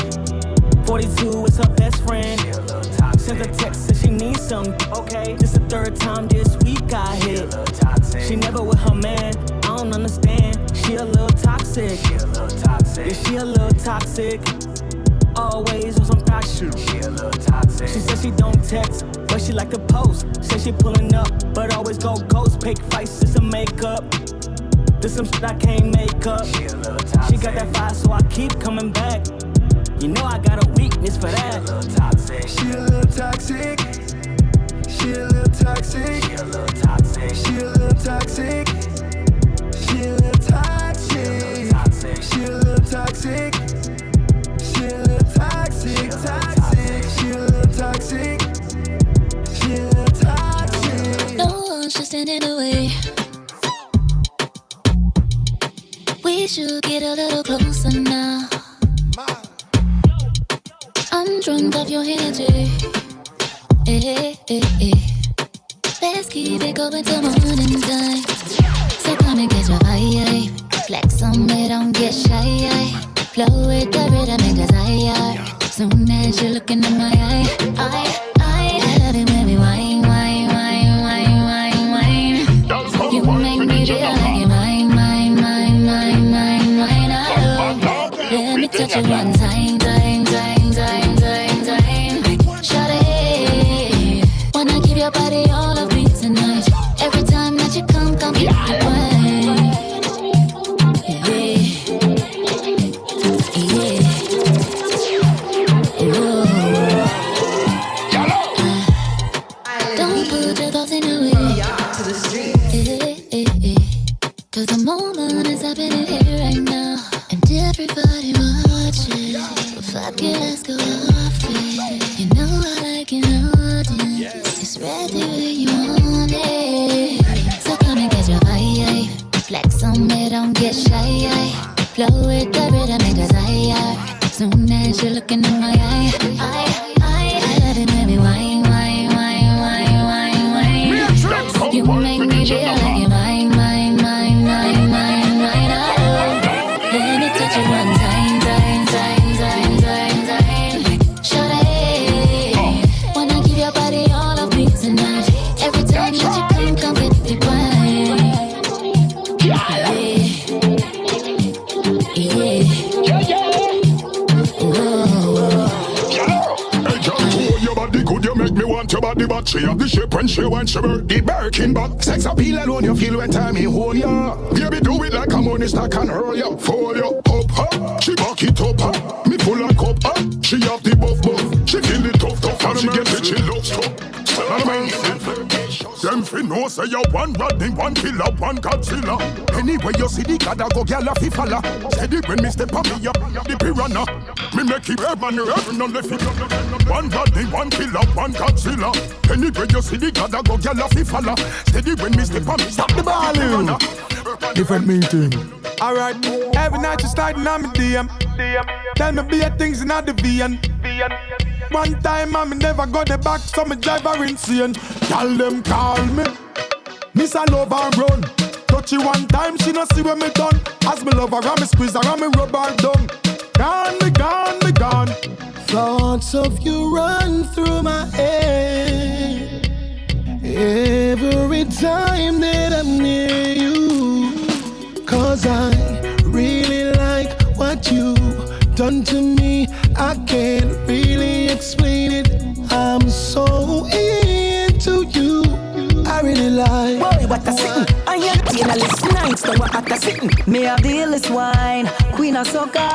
42 is her best friend. Sends a text, says she needs some. Okay, this the third time this week I hit. She never with her man. I don't understand. She a little toxic. Yeah, she a little toxic. Always on some thought shit. She says she don't text, but she like to post. Says she pulling up, but always go ghost. Pick prices and makeup. There's some shit I can't make up. She got that fire, so I keep coming back. You know I got a weakness for that. She a little toxic. She a little toxic. She a little toxic. She a little toxic. She a little toxic. She a little toxic. She a little toxic, toxic. She a little toxic. She a little toxic. No one should stand in the way. We should get a little closer now. I'm drunk off your energy. Let's keep it going till morning time. So come and get your vibe. Flex on me, don't get shy. Flow with the rhythm and desire. Soon as you're looking in my eye, I love it when we whine, whine, whine, whine, whine, whine. You make me feel like you're mine, mine, mine, mine, mine, mine. Let me touch you one time, time, time, time, time, time. Shawty, wanna give your body all of me tonight. Every time that you come get the wine. Don't put your thoughts in the way. To the streets. Cause the moment is happening here right now. And everybody watching. Fuck it, let's go off it. You know I like an audience. It's ready where you want it. So come and get your vibe. Flex on me, don't get shy. Flow with the rhythm and desire. Soon as you're looking in my eye, I love it when we whine, whine, whine, whine, whine, whine. You make me feel like you're mine, mine, mine, mine, mine, mine. Let me touch you one time, time, time, time, time, time. Shawty, wanna give your body all of me tonight. Every time that you come get the wine. Yeah. Make me want your body, but she have the shape when she wants she wear the Birkin bag. Sex appeal alone, you feel when time in hold ya. Baby, do it like a money stack and hurl ya. Fold ya, up, up. She back it up, up. Me full of cup, up. She have the buff, buff. She feel the tough, tough. And she get it, she loves tough. Them fi know say you one Rodney, one killer, one Godzilla. Anyway you see the God, I go gyal a fi falla. Steady when me step up me up, the piranha. Me make it urban, no left it. One Rodney, one killer, one Godzilla. Anyway you see the God, I go gyal a fi falla. Steady when me step up me, stop the ball. Different meeting. Alright, every night you sliding on me DM. Tell me be things in the VN. One time I never got the back, so me drive her insane. Tell them call me Miss I love her run. Touch you one time, she no see what me done. As me love her, and me squeeze her, and me rub her down. Gone, me gone, me gone. Thoughts of you run through my head every time that I'm near you. Cause I really like what you done to me. I can't really explain it. I'm so into you. I really like. Boy, what a sitting. I ain't tailorless nights. So what a sitting. Me have the illest wine. Queen of soca.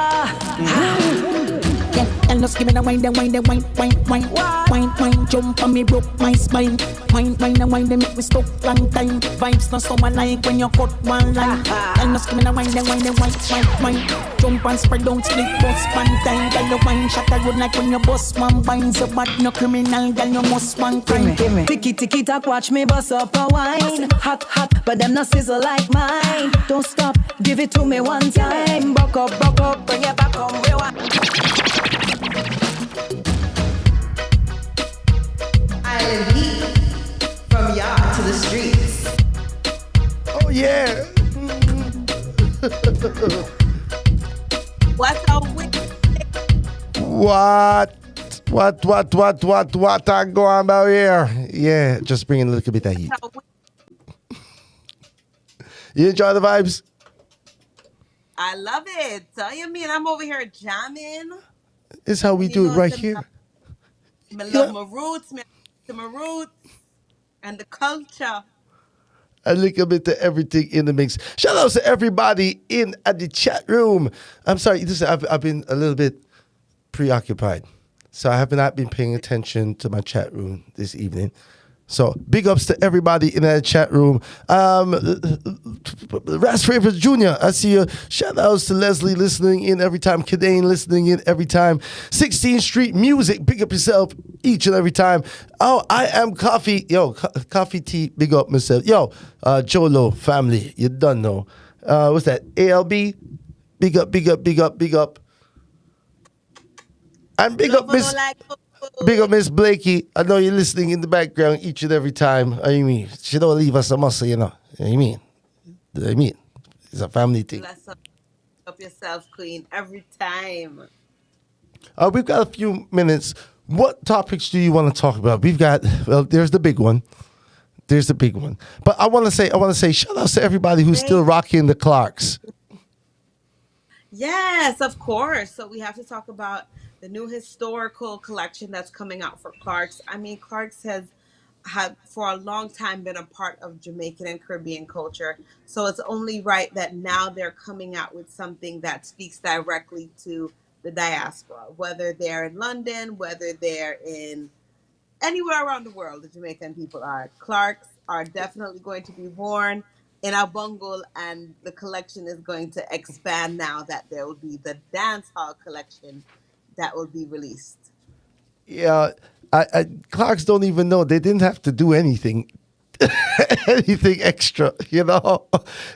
Yeah. Girl, just give me the wine, the wine, the wine, wine, wine. Wine, wine, jump on me, broke my spine. Wine, wine, the wine, they make me stuck long time. Vibes not so alike when you cut one line. Girl, just give me the wine, the wine, the wine, wine, wine. Jump and spread, don't split, bust one time. Girl, the wine shot a road like when you bust one binds. You bad, no criminal, girl, you must one crime. Ticky ticky tack, watch me bust up a wine. Hot hot, but them not sizzle like mine. Don't stop, give it to me one time. Buck up, bring it back on rewind. Island heat, from yard to the streets. Oh yeah. What's up with What I go on about here? Yeah, just bringing a little bit of heat. You enjoy the vibes? I love it. Tell you mean I'm over here jamming. It's how we do it right here. I love my roots, man. My roots and the culture. A little bit of everything in the mix. Shout out to everybody in at the chat room. I'm sorry, listen, I've been a little bit preoccupied. So I have not been paying attention to my chat room this evening. So big ups to everybody in that chat room. Ras Favors Jr., I see you. Shout outs to Leslie listening in every time. Kadane listening in every time. 16th Street Music, big up yourself each and every time. Oh, I am Koffee. Yo, Coffee Tea, big up myself. Yo, Jolo family, you done know. What's that? ALB, big up, big up, big up, big up. And big up Miss... Big up Miss Blakey. I know you're listening in the background each and every time. I mean, she don't leave us a muscle, you know. I mean, it's a family thing. Bless up yourself, Queen, every time. We've got a few minutes. What topics do you want to talk about? We've got, well, there's the big one. But I want to say, shout out to everybody who's still rocking the Clarks. Yes, of course. So we have to talk about the new historical collection that's coming out for Clarks. I mean, Clarks has for a long time been a part of Jamaican and Caribbean culture. So it's only right that now they're coming out with something that speaks directly to the diaspora, whether they're in London, whether they're in anywhere around the world, the Jamaican people are. Clarks are definitely going to be worn in our bungle, and the collection is going to expand now that there will be the dance hall collection that will be released. Yeah, Clarks don't even know. They didn't have to do anything extra, you know.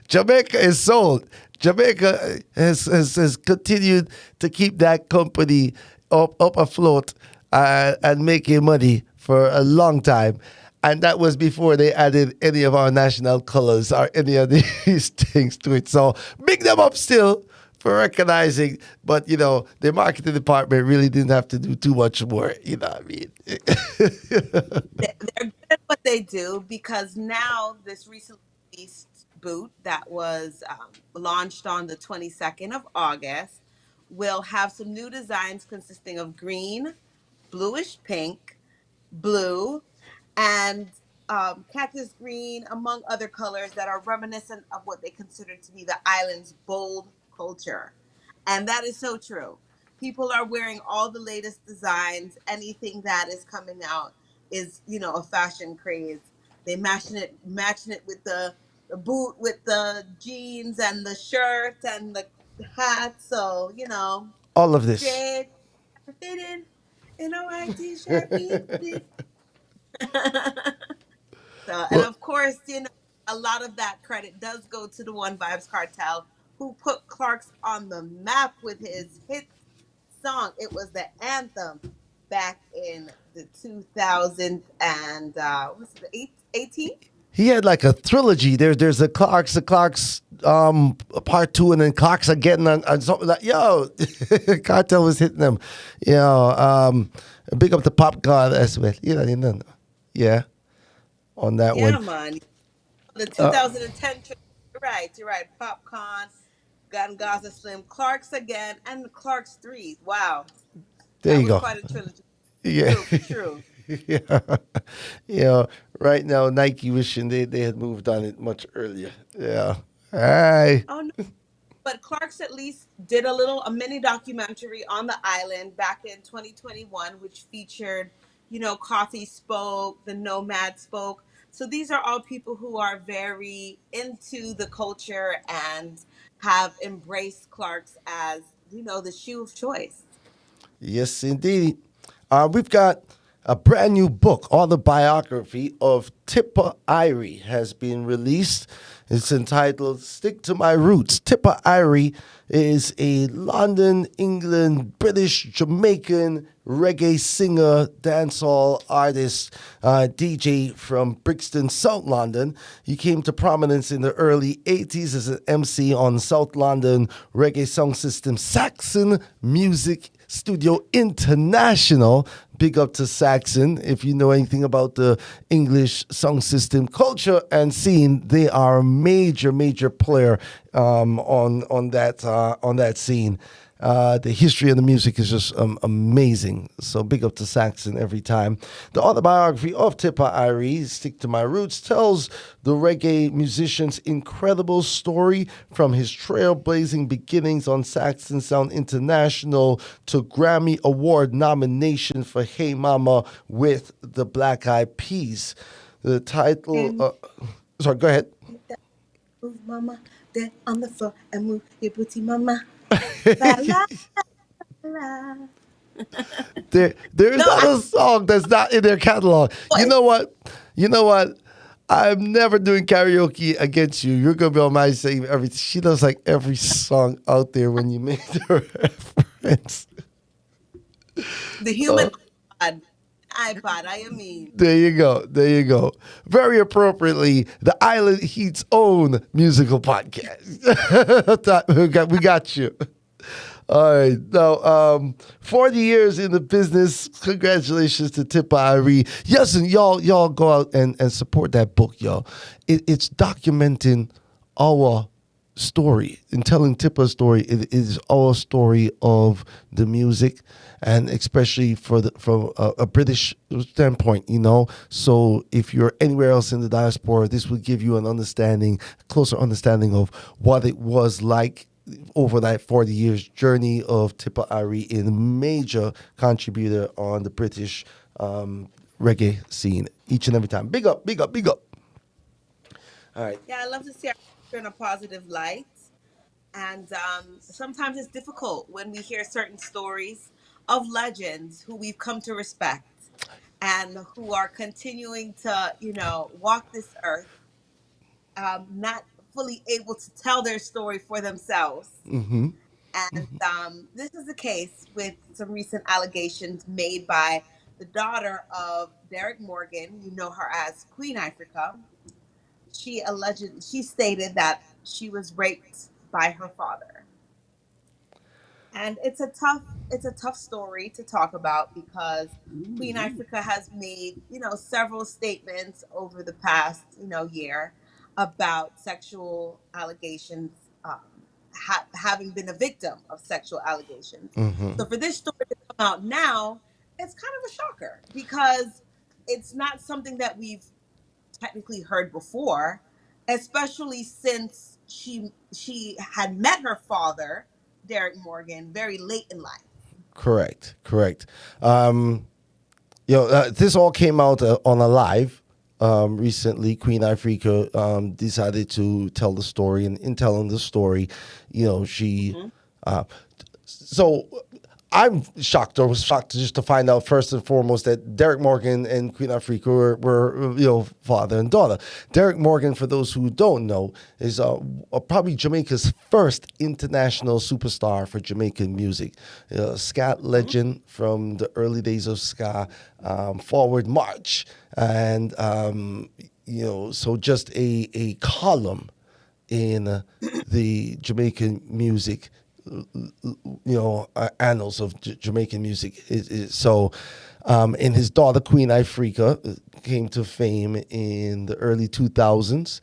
Jamaica is sold. Jamaica has continued to keep that company up afloat and making money for a long time. And that was before they added any of our national colors or any of these things to it. So big them up still for recognizing, but you know, the marketing department really didn't have to do too much more. You know what I mean? They're good at what they do, because now this recently released boot that was launched on the 22nd of August will have some new designs consisting of green, bluish pink, blue, and cactus green, among other colors that are reminiscent of what they consider to be the island's bold culture. And that is so true. People are wearing all the latest designs. Anything that is coming out is, you know, a fashion craze. They matching it with the boot, with the jeans and the shirt and the hat. So, you know, all of this. Straight, fitted in a white t-shirt. So, and of course, you know, a lot of that credit does go to the One Vibes Cartel, who put Clarks on the map with his hit song. It was the anthem back in the 2000 and what's it, 18? He had like a trilogy. There's the Clarks part 2, and then Clarks again on something like, yo, Cartel was hitting them. You know, big up the Pop God as well. You know, yeah, on that one. Yeah, man. The 2010 you're right. Popcorn, Gun Gaza Slim, Clarks again, and the Clarks 3. Wow. There that you go. Quite a trilogy. Yeah. True. Yeah. Right now, Nike wishing they had moved on it much earlier. Yeah. Hi. Oh, no. But Clark's at least did a mini documentary on the island back in 2021, which featured, Coffee spoke, the Nomad spoke. So these are all people who are very into the culture and have embraced Clark's as, the shoe of choice. Yes, indeed. We've got a brand new book, autobiography of Tippa Irie, has been released. It's entitled Stick to My Roots. Tippa Irie is a London, England, British, Jamaican reggae singer, dancehall artist, DJ from Brixton, South London. He came to prominence in the early 80s as an MC on South London reggae song system Saxon Music Studio International. Big up to Saxon. If you know anything about the English song system culture and scene, they are a major player on that scene. The history of the music is just amazing. So big up to Saxon every time. The autobiography of Tippa Irie, Stick to My Roots, tells the reggae musician's incredible story from his trailblazing beginnings on Saxon Sound International to Grammy Award nomination for Hey Mama with the Black Eyed Peas. The title... sorry, go ahead. Move, mama, then on the floor and move your booty, mama. There's not a song that's not in their catalog. You know what? I'm never doing karaoke against you. You're gonna be on my side everything. She does like every song out there when you make the reference. The human iPod, I mean. There you go. Very appropriately, the Island Heat's own musical podcast. we got you. All right. Now, 40 years in the business. Congratulations to Tippa Irie. Yes, and y'all go out and support that book, y'all. It's documenting our story and telling Tippa's story. It is our story of the music, and especially from a British standpoint, So if you're anywhere else in the diaspora, this will give you closer understanding of what it was like over that 40 years journey of Tippa Irie, in a major contributor on the British reggae scene each and every time. Big up. All right. Yeah, I love to see our culture in a positive light. And sometimes it's difficult when we hear certain stories of legends who we've come to respect and who are continuing to, walk this earth, not fully able to tell their story for themselves. Mm-hmm. And this is the case with some recent allegations made by the daughter of Derek Morgan. You know her as Queen Africa. She stated that she was raped by her father. And it's a tough story to talk about because Queen Africa has made, several statements over the past, year about sexual allegations, having been a victim of sexual allegations. Mm-hmm. So for this story to come out now, it's kind of a shocker because it's not something that we've technically heard before, especially since she had met her father, Derek Morgan, very late in life. Correct. This all came out on a live recently. Queen Africa decided to tell the story, and in telling the story, she. So I'm shocked, or was shocked just to find out first and foremost that Derek Morgan and Queen Africa were father and daughter. Derek Morgan, for those who don't know, is probably Jamaica's first international superstar for Jamaican music. Ska legend from the early days of ska, Forward March, and so just a column in the Jamaican music. Annals of Jamaican music. And his daughter, Queen Africa, came to fame in the early 2000s,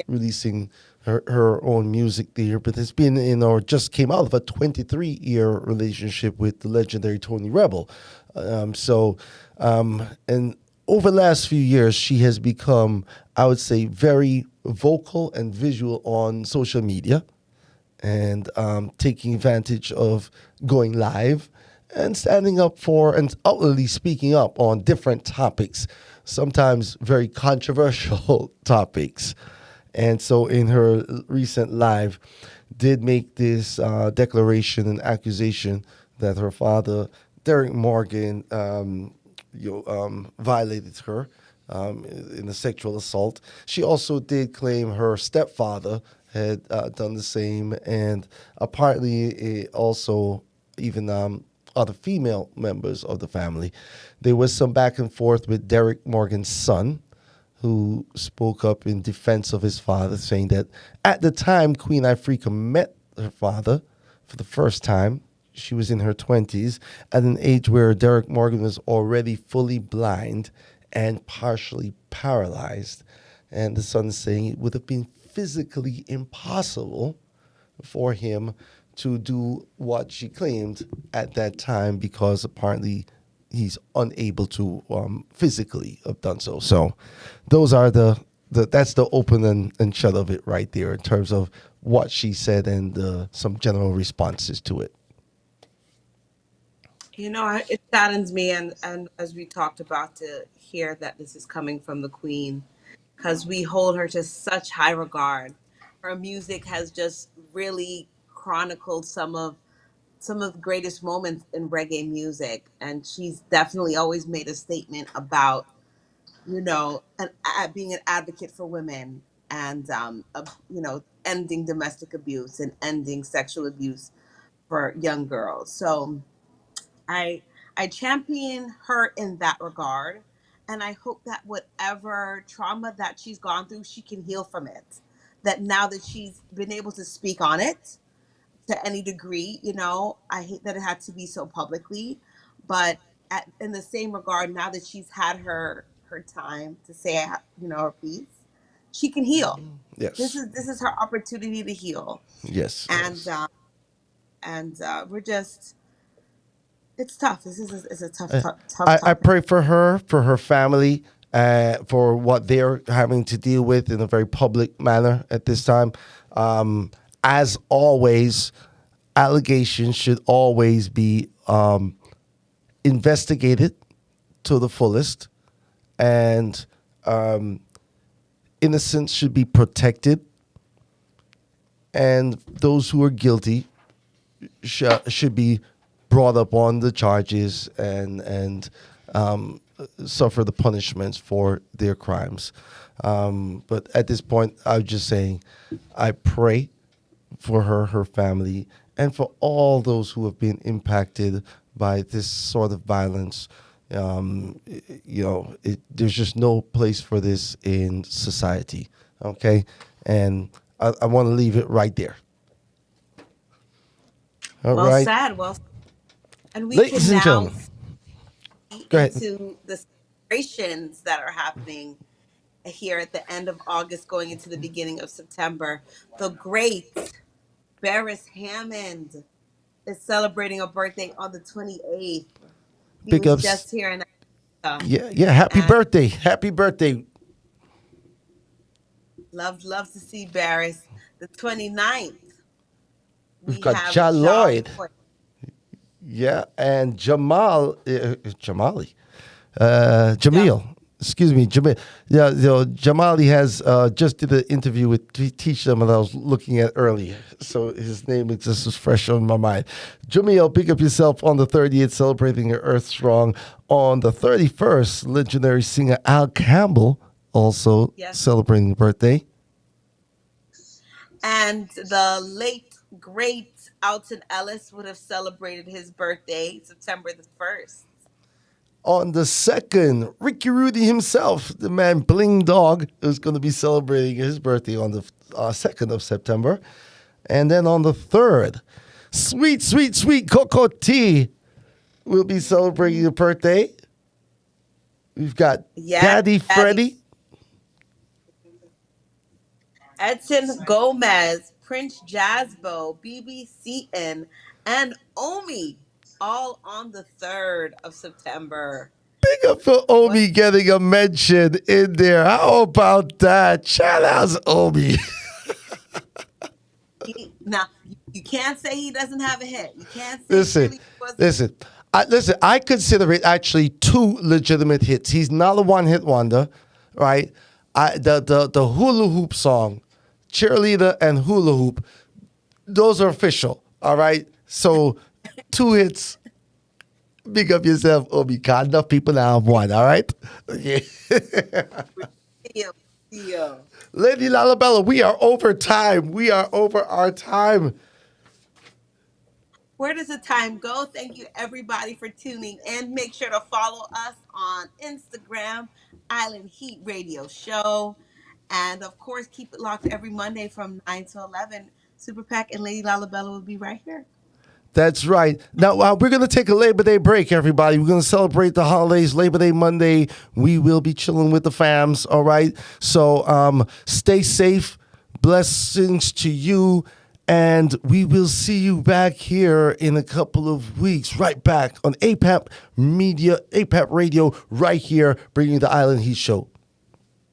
releasing her own music there. But has been just came out of a 23-year relationship with the legendary Tony Rebel. And over the last few years, she has become, I would say, very vocal and visual on social media. and taking advantage of going live and standing up for and outwardly speaking up on different topics, sometimes very controversial topics. And so in her recent live, did make this declaration and accusation that her father, Derek Morgan, violated her in a sexual assault. She also did claim her stepfather had done the same, and apparently also even other female members of the family. There was some back and forth with Derek Morgan's son, who spoke up in defense of his father, saying that at the time Queen Ifrica met her father for the first time, she was in her 20s, at an age where Derek Morgan was already fully blind and partially paralyzed. And the son is saying it would have been physically impossible for him to do what she claimed at that time, because apparently he's unable to physically have done so. So those are that's the open and shut of it right there in terms of what she said and some general responses to it. It saddens me, and as we talked about, to hear that this is coming from the Queen, because we hold her to such high regard. Her music has just really chronicled some of the greatest moments in reggae music, and she's definitely always made a statement about being an advocate for women, and ending domestic abuse and ending sexual abuse for young girls. So I I champion her in that regard, and I hope that whatever trauma that she's gone through, she can heal from it. That now that she's been able to speak on it to any degree, I hate that it had to be so publicly, but in the same regard, now that she's had her time to say her piece, she can heal. Yes. This is her opportunity to heal, Yes. and Yes. we're just, it's tough. This is a tough, Uh, tough I topic. pray for her family, for what they're having to deal with in a very public manner at this time. As always, allegations should always be investigated to the fullest, and innocents should be protected, and those who are guilty should be brought up on the charges and suffer the punishments for their crimes. But at this point, I'm just saying, I pray for her family, and for all those who have been impacted by this sort of violence. There's just no place for this in society. Okay, and I want to leave it right there. All Well right, said. Well, and we ladies can and now gentlemen, see go ahead. into the celebrations that are happening here at the end of August, going into the beginning of September. The great Barris Hammond is celebrating a birthday on the 28th. He Big was ups. just here in Atlanta. Yeah. Happy And birthday. Happy birthday. love to see Barris. The 29th, We've we got have Ja Ja Lloyd. Lloyd. Yeah, and Jamil. Excuse me, Jamil. Yeah, Jamali has just did an interview with Teach Them that I was looking at earlier. So his name is just as fresh on my mind. Jamil, pick up yourself on the 30th, celebrating your Earth Strong. On the 31st, legendary singer Al Campbell also Yes. celebrating a birthday. And the late, great Alton Ellis would have celebrated his birthday September the 1st. On the 2nd, Ricky Rudy himself, the man Bling Dog, is going to be celebrating his birthday on the 2nd of September. And then on the 3rd, sweet Coco T will be celebrating a birthday. We've got Daddy Freddie. Edson Gomez, Prince Jasbo, BB Seaton, and Omi, all on the 3rd of September. Big up for Omi getting a mention in there. How about that? Shout out to Omi. Now, You can't say he doesn't have a hit. You can't say Listen, Shirley wasn't. listen. I consider it actually two legitimate hits. He's not a one-hit wonder, right? The hula hoop song, cheerleader and hula hoop, those are official. All right, so 2 hits. Big up yourself, Obi. Got enough people now have one. All right. Okay. Yeah. Lady Lalabella, we are over time. We are over our time. Where does the time go? Thank you, everybody, for tuning in. Make sure to follow us on Instagram, Island Heat Radio Show. And, of course, keep it locked every Monday from 9 to 11. Super Pack and Lady Lalabella will be right here. That's right. Now, we're going to take a Labor Day break, everybody. We're going to celebrate the holidays. Labor Day Monday, we will be chilling with the fams, all right? So stay safe. Blessings to you. And we will see you back here in a couple of weeks, right back on APAP Media, APAP Radio, right here, bringing you the Island Heat Show.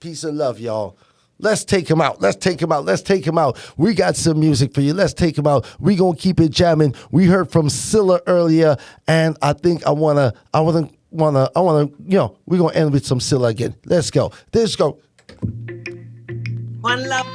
Peace and love, y'all. Let's take him out. Let's take him out. Let's take him out. We got some music for you. Let's take him out. We gonna keep it jamming. We heard from Sila earlier, and I think I wanna, we're gonna end with some Sila again. Let's go. Let's go. One love.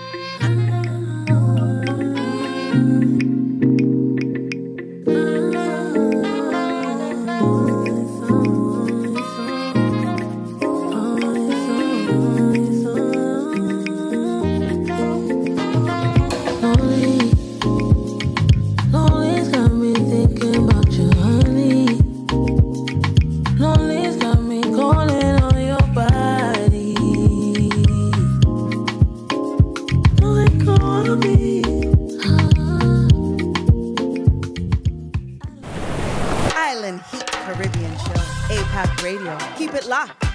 Island Heat Caribbean Show, APAC Radio. Keep it locked.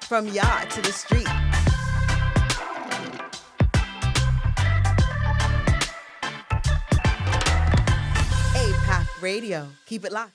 From yard to the street. APAC Radio. Keep it locked.